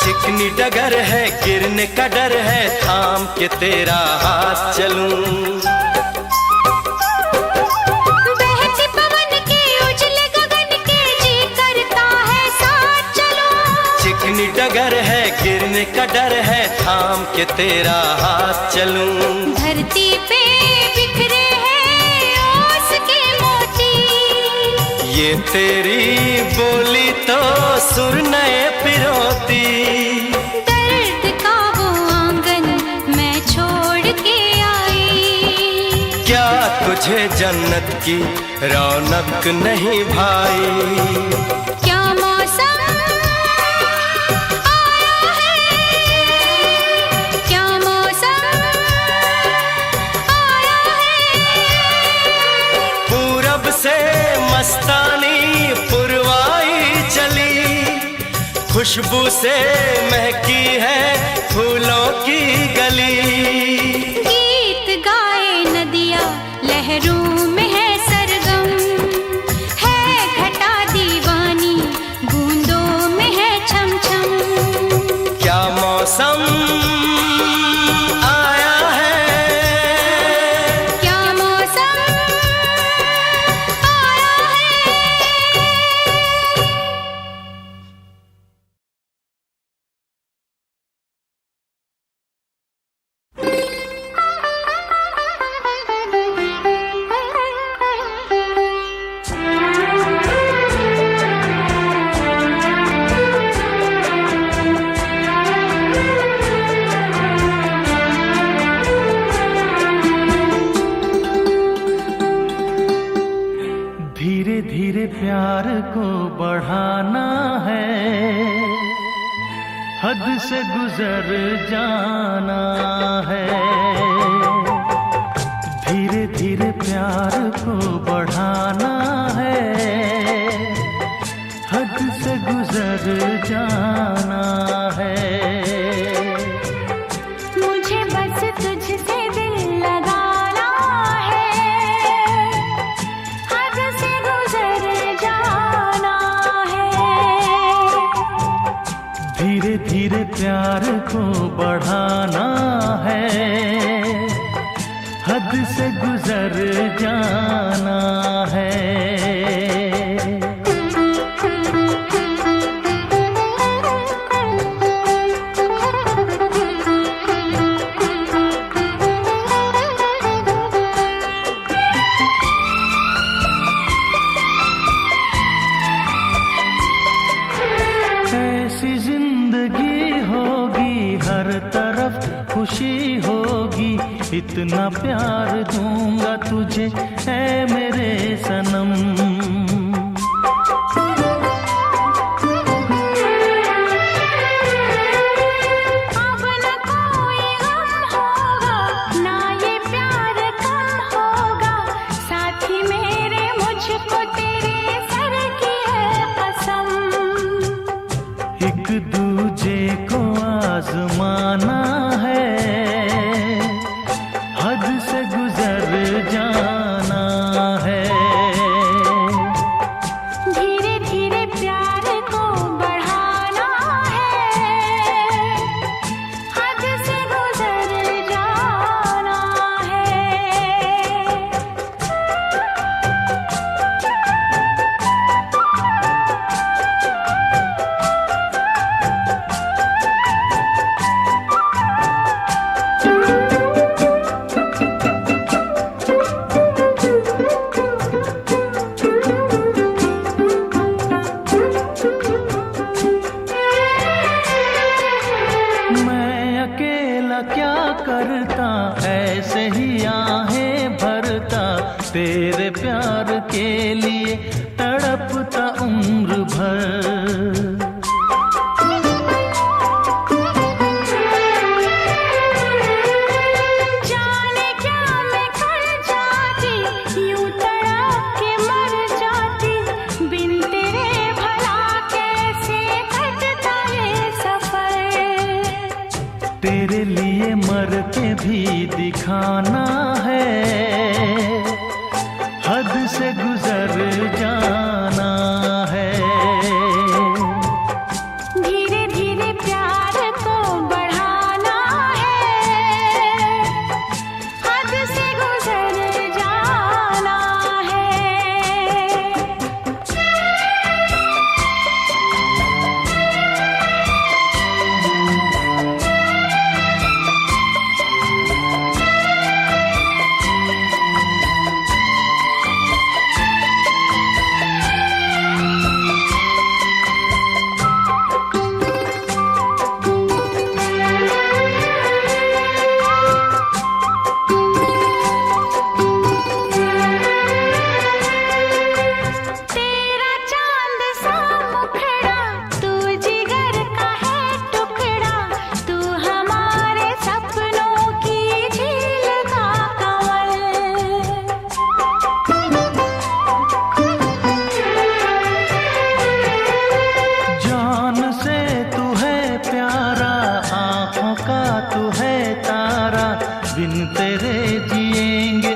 S1: चिकनी डगर है गिरने का डर है थाम के तेरा हाथ चलूं।
S2: बहते पवन के उजले गगन के जी करता है साथ चलो।
S1: चिकनी डगर है गिरने का डर है थाम के तेरा हाथ चलूं।
S2: धरती पे बिखरे हैं ओस के मोती।
S1: ये तेरी बोली तो सुर नए पिरोती।
S2: दर्द का वो आंगन मैं छोड़ के आई।
S1: क्या तुझे जन्नत की रौनक नहीं भाई।
S2: क्या मौसम आया है। क्या मौसम आया है।
S1: पूरब से मस्तानी पुरवाई चली, खुशबू से महकी है फूलों की गली।
S2: गीत गाए नदिया लहरों में है सरगम, है घटा दीवानी बूंदों में है छम छम।
S1: क्या मौसम आया है।
S2: क्या मौसम आया है।
S1: धीरे धीरे प्यार को बढ़ाना है, हद से गुजर जाना है। धीरे धीरे प्यार को बढ़ाना है, हद से गुजर जाना है।
S2: मुझे बस तुझसे दिल लगाना है, हद से गुजर जाना है।
S1: धीरे धीरे प्यार को बढ़ाना है, हद से गुजर जाना है। ऐसी जिंदगी होगी, हर तरफ खुशी होगी, इतना प्यार दूंगा तुझे ऐ मेरे सनम।
S2: अब न कोई गम होगा, ना ये प्यार कम होगा, साथी मेरे मुझको तेरे सर की है कसम।
S1: एक दूजे को आजमाना है, हद से गुजर जाना है।
S2: धीरे धीरे प्यार को बढ़ाना है, हद से गुजर जाना है।
S1: मैं अकेला क्या करता, ऐसे ही आहें भरता, तेरे प्यार के लिए तड़पता उम्र भर।
S2: जाने क्या मैं कर जाती, यूं तड़प के मर जाती, बिन तेरे भला कैसे कटता ये सफर।
S1: तेरे लिए मर के भी दिखाना है, हद से गुजर जाना है।
S2: धीरे धीरे प्यार को बढ़ाना है, हद से गुजर जाना है। तेरा चांद सा मुखड़ा, तू जिगर का है टुकड़ा, तू हमारे सपनों की झील का कमल।
S1: जान से तू है प्यारा, आँखों का तू है तारा, बिन तेरे जिएंगे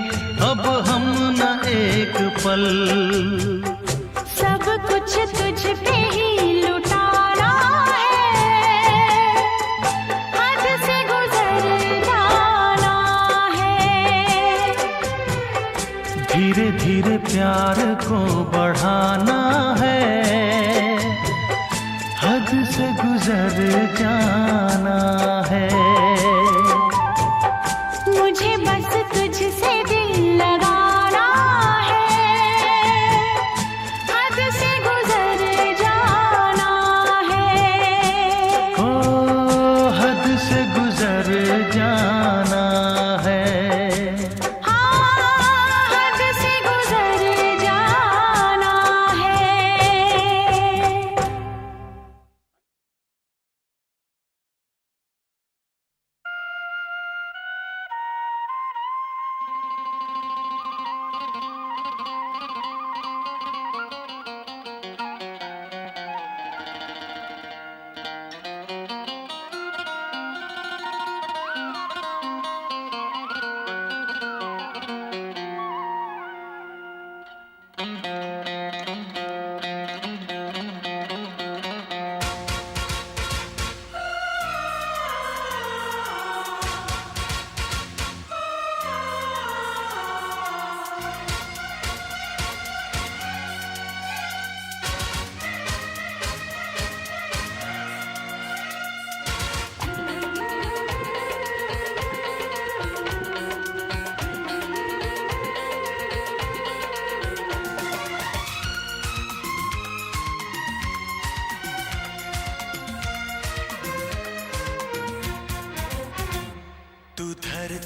S1: अब हम न एक पल।
S2: सब कुछ तुझ पे ही लुटाना है, हद से गुजर जाना है।
S1: धीरे धीरे प्यार को बढ़ाना है, हद से गुजर जाना है।
S2: मुझे बस तुझसे दिल लगाना है, हद से गुजर जाना है।
S1: ओ हद से गुजर जाना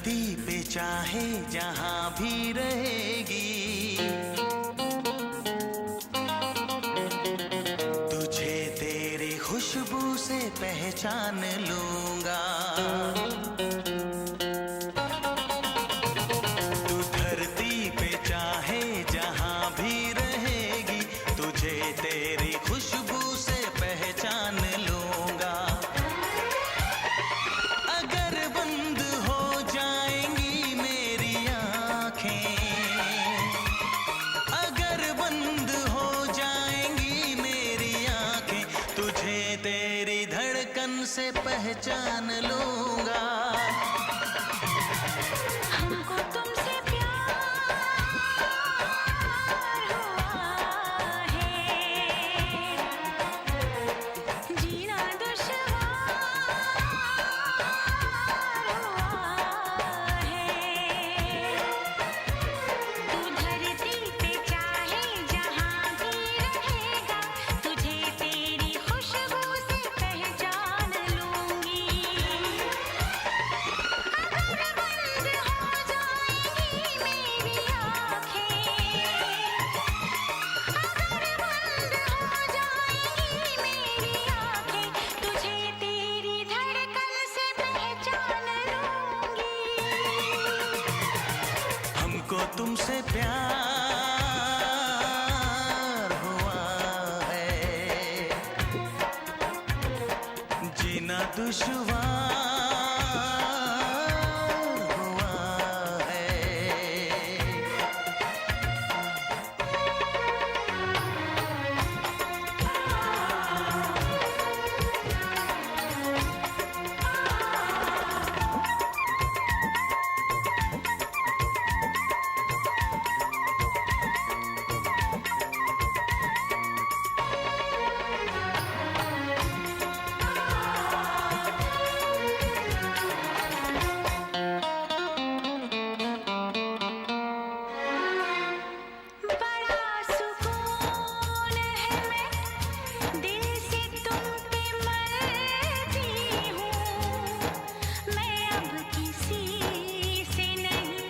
S9: धरती पे चाहे जहां भी रहेगी, तुझे तेरी खुशबू से पहचान लूंगा। तू धरती पे चाहे जहां भी रहेगी, तुझे तेरी खुशबू से पहचान लूंगा। अगर बंद हो जाएंगी मेरी आँखें, अगर बंद हो जाएंगी मेरी आँखें, तुझे तेरी धड़कन से पहचान लूंगा।
S2: हमको तुमसे प्यार हुआ है, जीना दुश्वार हुआ है। तू धरती पे चाहे जहां भी रहेगा, तुझे तेरी खुशबू से पहचान लूंगी। अगर बंद हो जाएंगी मेरी आँखें, अगर बंद हो जाएंगी मेरी आँखें, तुझे तेरी धड़कन से पहचान लूंगी।
S9: हमको तुमसे प्यार हुआ है, जीना दुश्वार हुआ है।
S2: बड़ा सुकून है, मैं दिल से तुम पे मरती हूँ। मैं अब किसी से नहीं,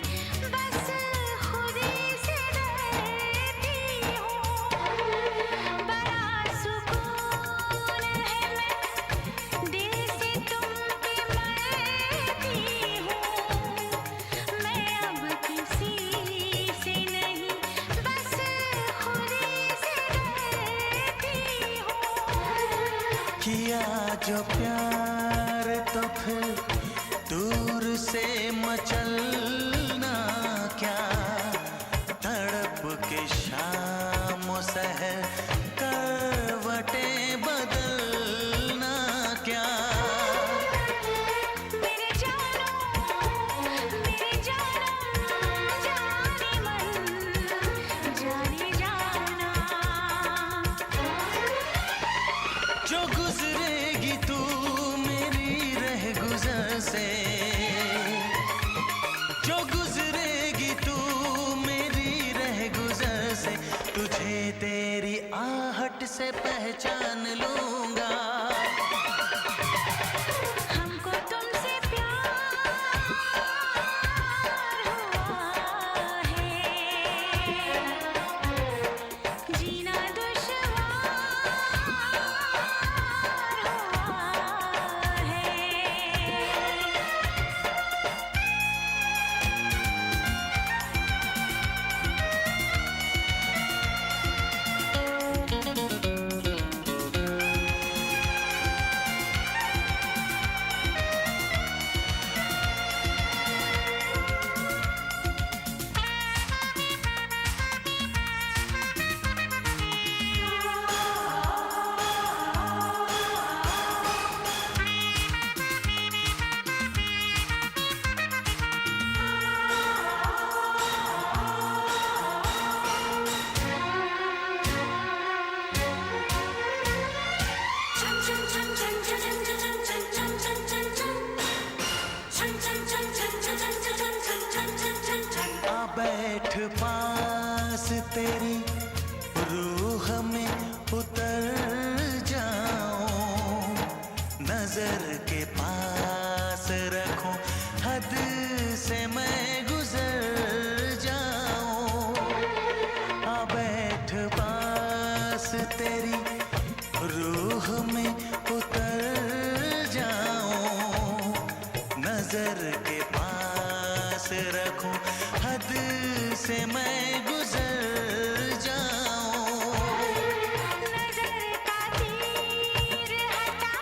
S2: बस खुद से डरती हूँ। बड़ा सुकून है, मैं दिल से तुम पे मरती हूँ। मैं अब किसी से नहीं, बस खुद से डरती हूँ।
S9: किया जो प्यार तो फिर दूर से मचलना क्या, तड़प के शाम सहर करवटें बदलना क्या।
S2: मेरे जानम जाने मन जाने जाना।
S9: जो गुजरेगी तू मेरी रह गुजर से, जो गुजरेगी तू मेरी रह गुजर से, तुझे तेरी आहट से पहचान लूंगा।
S2: हमको तुमसे प्यार हुआ है, जीना दुश्वार हुआ है।
S9: बैठ पास तेरी रूह में उतर जाऊं, नजर के पास रखूं, हद से नजर के पास रखूं, हद से मैं गुजर जाऊं।
S2: नजर का तीर हटा,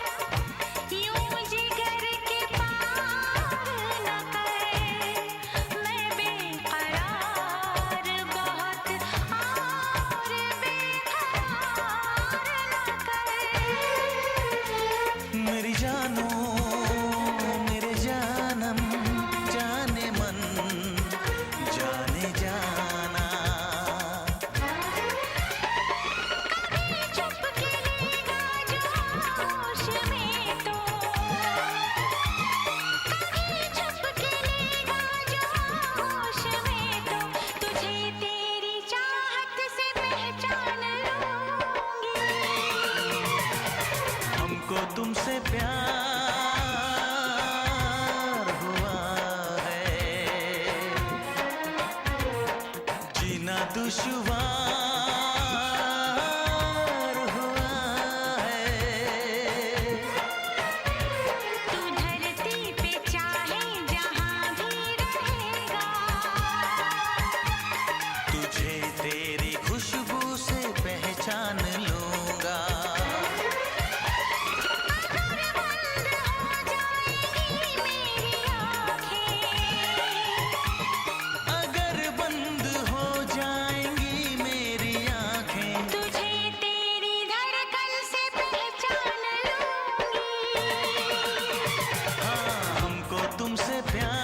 S2: यूं जिगर के पार न कर, मैं बेकरार बहुत और बेकरार न कर।
S9: मेरी जानो मेरे जानम जाने मन जाने जाना,
S2: चुप के लेगा जो होश में तो, चुप के लेगा जो होश में तो, तुझे तेरी चाहत से पहचान लूंगी।
S9: हमको तुमसे प्यार हुआ है, जीना दुश्वार हुआ है।
S2: तू धरती पे चाहे जहां भी रहेगा,
S9: तुझे तेरी खुशबू से पहचान लूंगा। अगर बंद हो जाएंगी मेरी आंखें,
S2: तुझे तेरी धड़कन से पहचान लूंगी।
S9: हाँ हमको तुमसे प्यार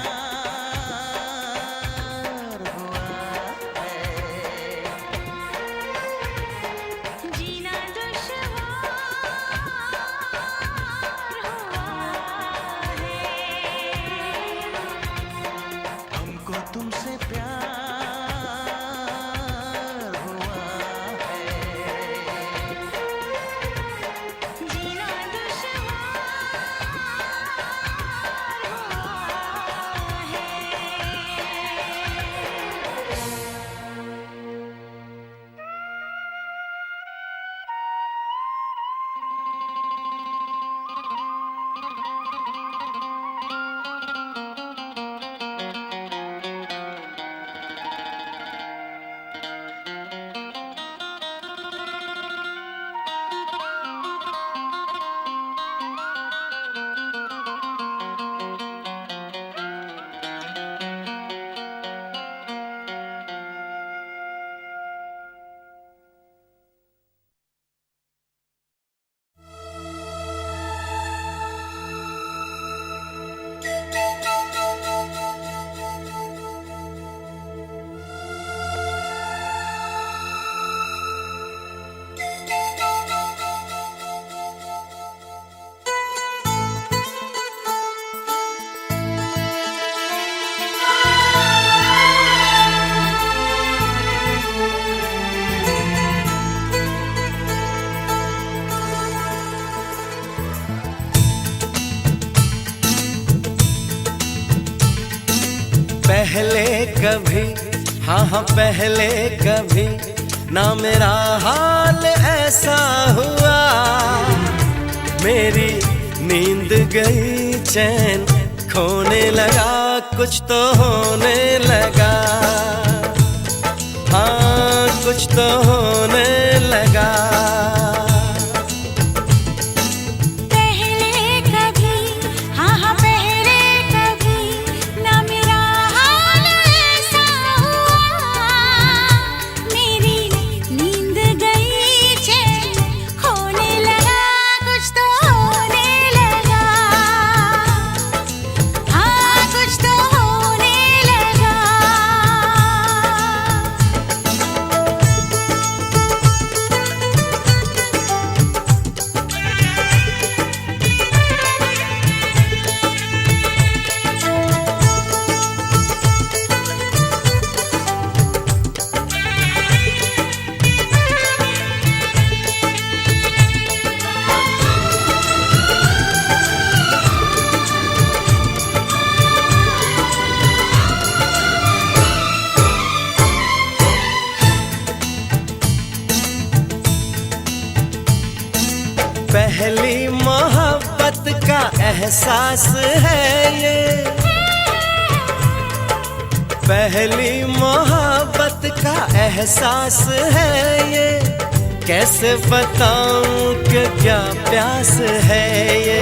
S9: हुआ है,
S2: जीना दुश्वार हुआ है।
S9: हमको तुमसे प्यार हुआ है।
S2: जीना
S1: पहले कभी, हाँ हाँ पहले कभी ना मेरा हाल ऐसा हुआ। मेरी नींद गई, चैन खोने लगा, कुछ तो होने लगा। हाँ कुछ तो होने लगा। एहसास है ये, पहली मोहब्बत का एहसास है ये। कैसे बताऊं कि क्या प्यास है ये।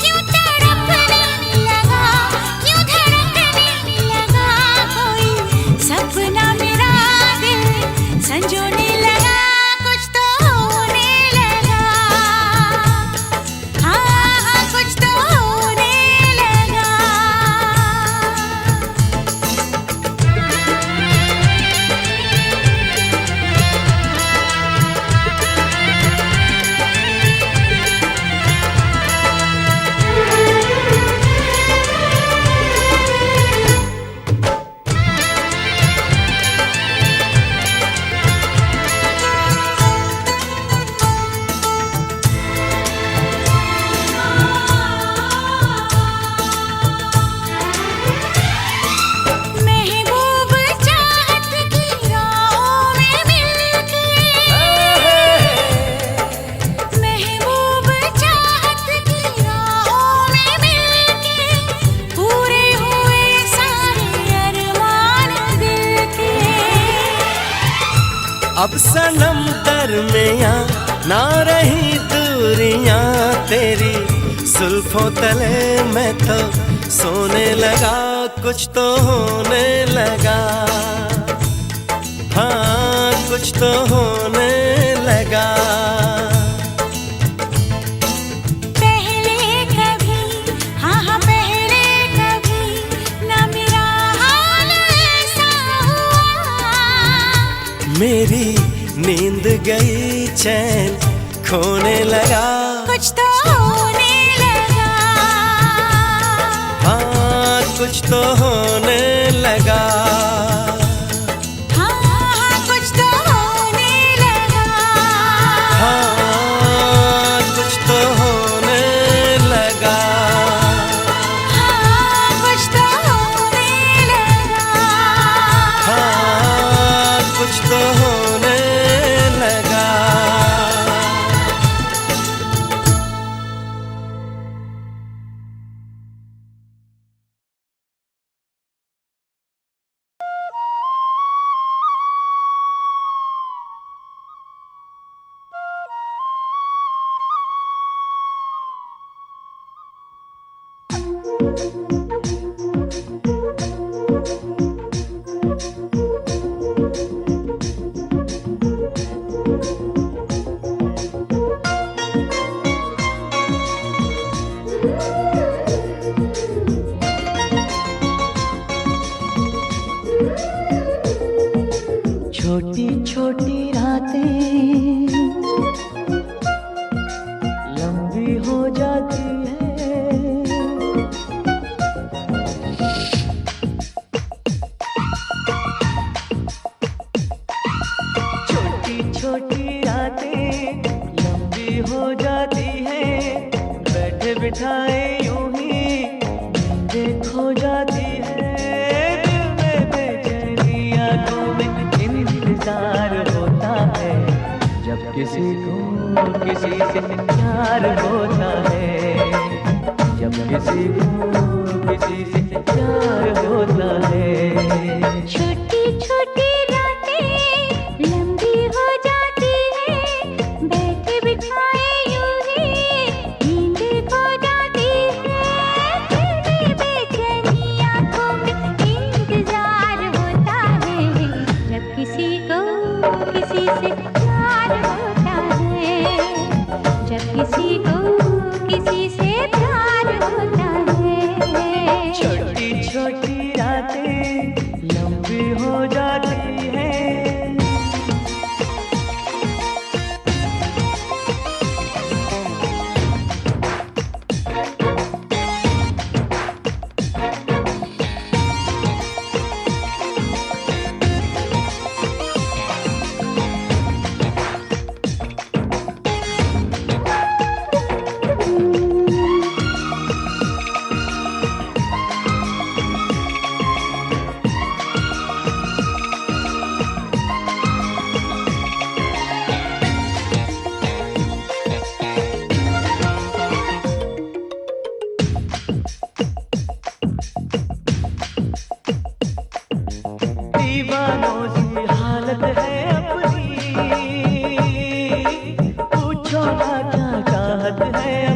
S2: क्यों तड़पने लगा, क्यों धड़कने लगा, कोई सपना मेरा दिल संजोने लगा, कुछ तो होने लगा, हाँ कुछ तो होने लगा। महबूब चाहत की राहों में मिलके, महबूब चाहत की राहों में मिलके, पूरे हुए सारे अरमान दिल के।
S1: अब सनम दरमियां ना रही दूरियां तेरी, जुल्फों तले मैं तो सोने लगा, कुछ तो होने लगा, हाँ कुछ तो होने लगा।
S2: पहले कभी, हाँ हाँ पहले कभी ना मेरा हाल ऐसा हुआ।
S1: मेरी नींद गई चैन खोने लगा,
S2: कुछ तो होने लगा,
S1: हाँ कुछ तो होने लगा,
S2: हाँ हाँ कुछ तो होने लगा,
S1: हाँ कुछ तो होने लगा,
S2: हाँ कुछ तो होने लगा।
S1: हाँ कुछ तो होने लगा।
S3: छोटी छोटी रातें लंबी हो जाती है, छोटी छोटी रातें लंबी हो जाती है, बैठे बिठाए यूं ही नींदें खो जाती है। दिल में बेचैनी आंखों में इंतजार होता है, जब किसी को किसी से प्यार होता है, जब किसी को किसी से प्यार होता है।
S2: छोटी छोटी रातें लंबी हो जाती है, बैठे बिठाए यूं ही नींद खो जाती है। दिल में बेचैनी आंखों में इंतजार होता है, जब किसी को किसी से प्यार होता है, जब किसी को किसी से प्यार होता है।
S3: छोटी छोटी रातें लंबी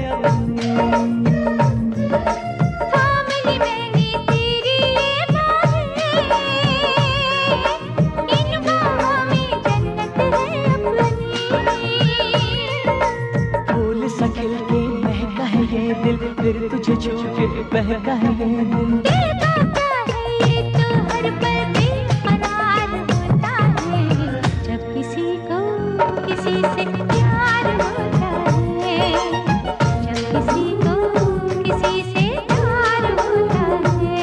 S2: अपनी। थाम ली मैंने तेरी ये बाहें, इन बाहों में जन्नत है अपनी।
S3: फूल सा खिल के महका है ये दिल, फिर तुझे छू के बहका है ये दिल।
S2: दिल कहता है ये तो हर पल बेकरार होता है, जब किसी को किसी से प्यार होता है, जब किसी को किसी से प्यार होता है।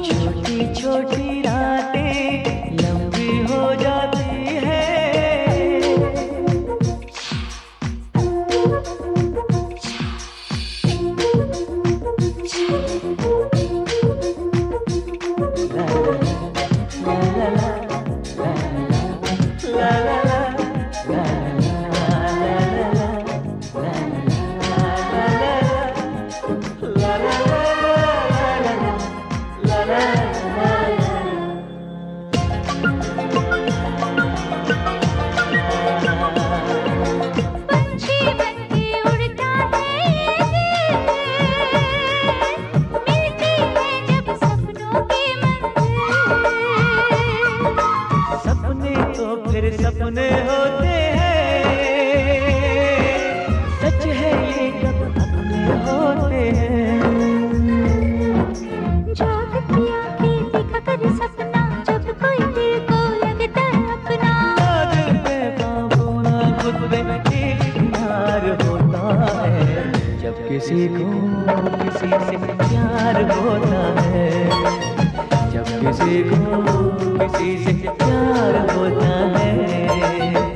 S3: छोटी छोटी रातें लंबी हो जाती है।
S2: पंछी बनके उड़ता है ये दिल, मिलती है जब सपनों की मंजिल।
S3: सपने तो फिर सपने होते हैं, सच है ये कब अपने होते हैं।
S2: जागती आंखें देखा कर सपना, जब कोई दिल को लगता है अपना।
S3: दिल पे काबू ना खुद पे इकरार होता है, जब किसी को किसी से प्यार होता है, जब किसी को किसी से प्यार होता है।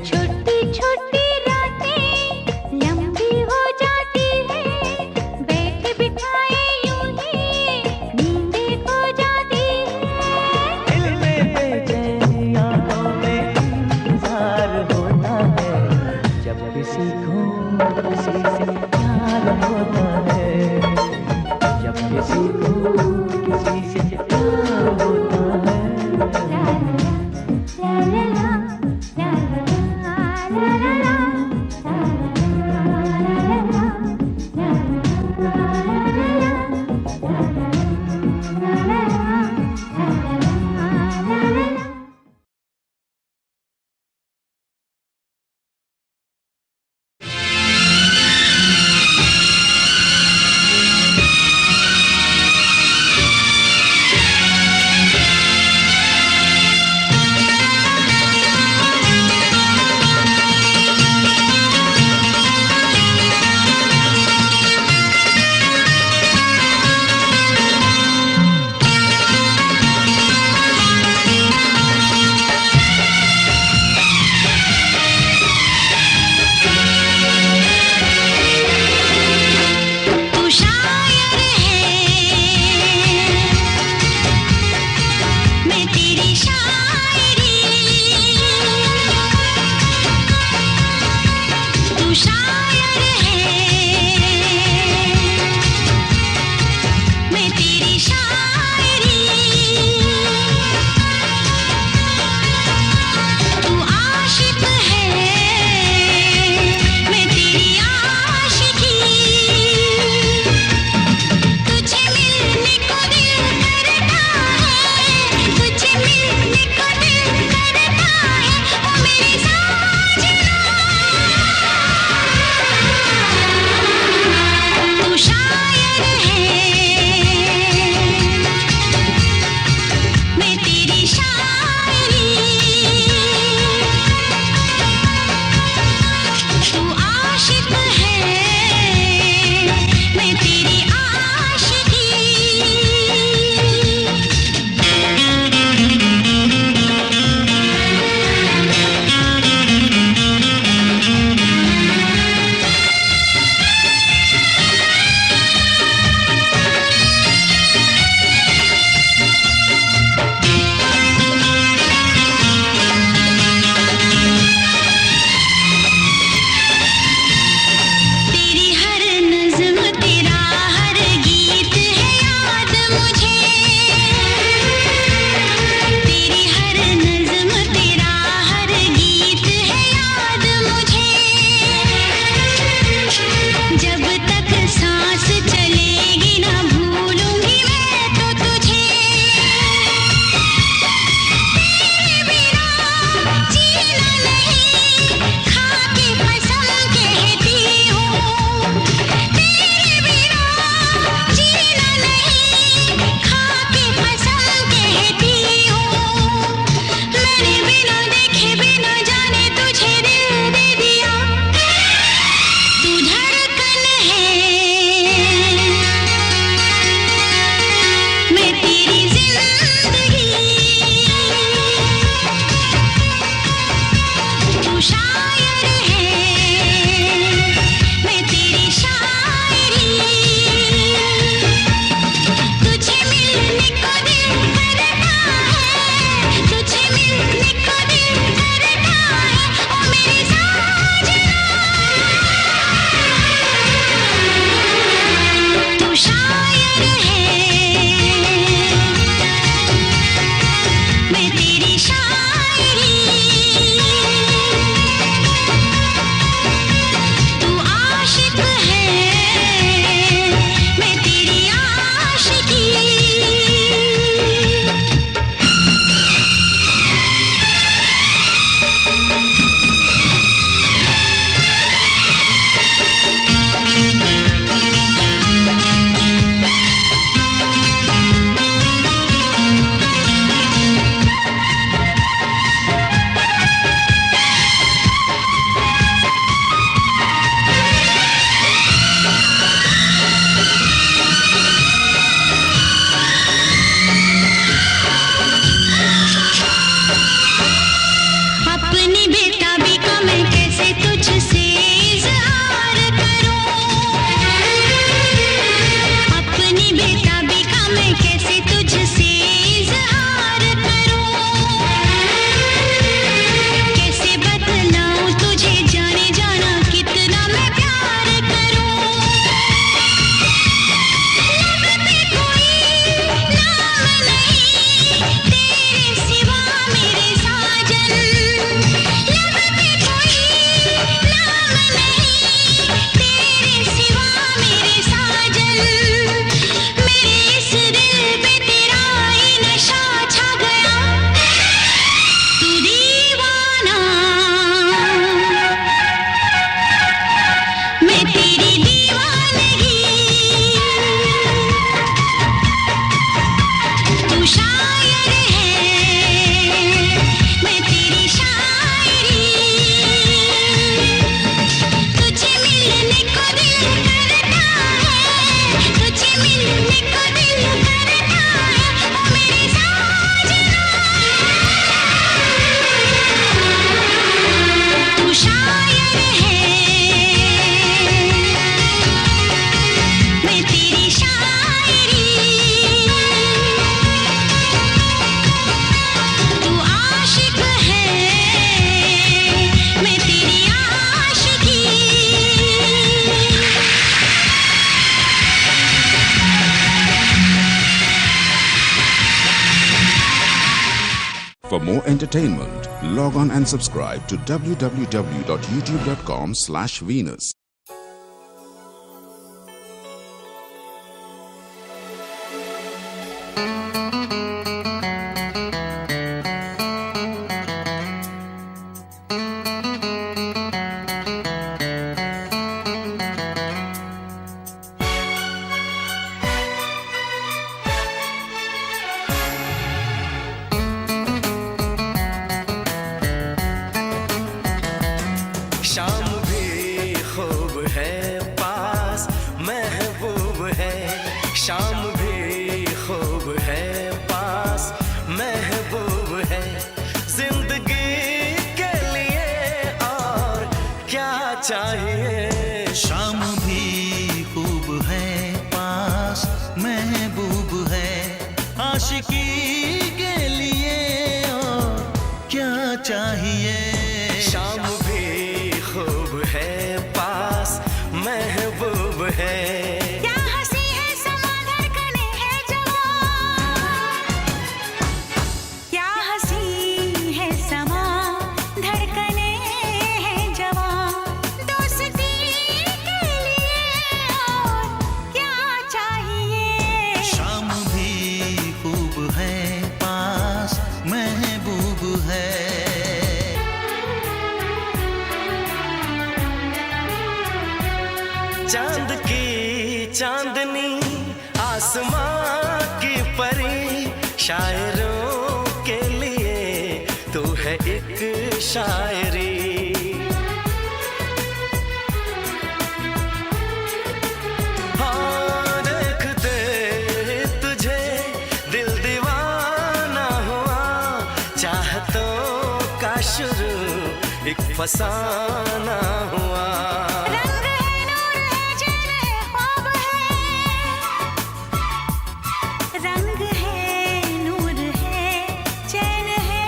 S2: छोटी छोटी रातें लंबी हो जाती है, बैठे बिठाए यूं ही नींदें खो जाती है।
S3: दिल में बेचैनी आंखों में इंतजार होता है, जब किसी को किसी से प्यार होता है, जब किसी को किसी से प्यार होता है।
S2: ला ला ला ला ला ला ला ला तू शायर है, मैं तेरी शायरी। तू शायर है, मैं तेरी शायरी। तू आशिक है, मैं तेरी आशिकी। तुझे मिलने को दिल करता है, तुझे मिलने को दिल करता है, ओ मेरी साजना। तू शायर है, मैं तेरी शायरी। तू आशिक है, मैं तेरी आशिकी। तेरी हर नज़्म तेरा
S8: For more entertainment, log on and subscribe to www.youtube.com/Venus.
S9: शाम भी खूब है पास महबूब है शाम भी खूब है पास महबूब है जिंदगी के लिए और क्या चाहिए
S10: शाम भी खूब है पास महबूब है आशिकी के लिए और क्या चाहिए
S9: शाम भी खूब है पास महबूब है
S2: क्या हंसी है समा धड़कने है जवां क्या हंसी है समा धड़कने है जवां दोस्ती के लिए और क्या चाहिए
S10: शाम भी खूब है पास महबूब है
S9: चांद की चांदनी आसमां की परी शायरों के लिए तू है एक शायरी हाँ देखते तुझे दिल दीवाना हुआ चाहतों का शुरू एक फसाना हुआ
S2: रंग है नूर है चैन है ख्वाब है रंग है नूर है चैन है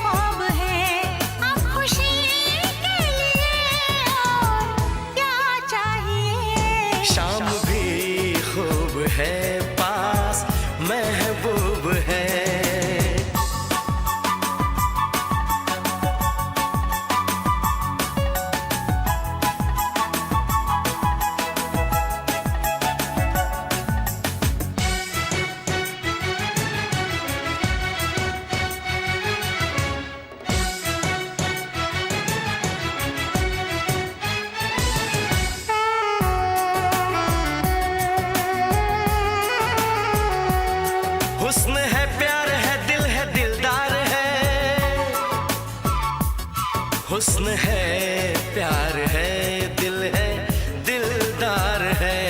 S2: ख्वाब है अब खुशी के लिए और क्या चाहिए
S9: शाम भी खूब है पास महबूब है हुस्न है प्यार है दिलदार है हुस्न है प्यार है दिलदार है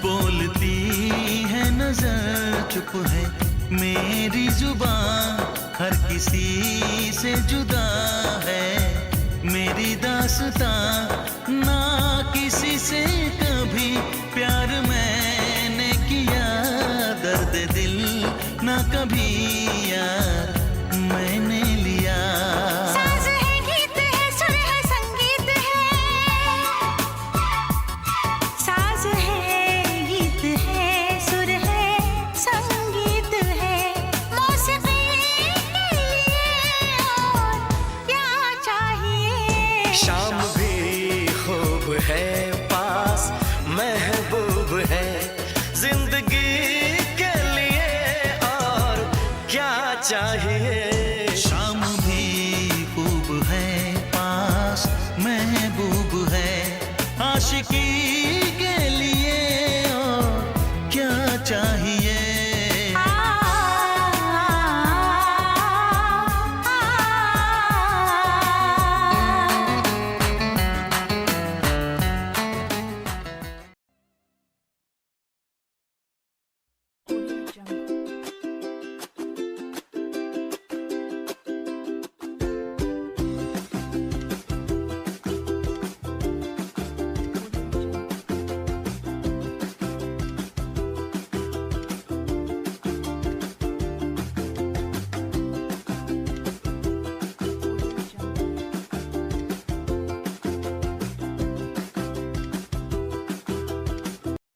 S10: बोलती है नजर चुप है मेरी जुबान हर किसी से जुदा है मेरी दास्तां ना किसी से कभी प्यार मैंने किया दर्द दिल ना कभी यार मैंने लिया
S2: साज है गीत है सुर है संगीत है साज है गीत है सुर है संगीत है मौसीकी के लिए और क्या चाहिए
S9: शाम भी खूब है पास महबूब है जिंदगी के लिए और क्या चाहिए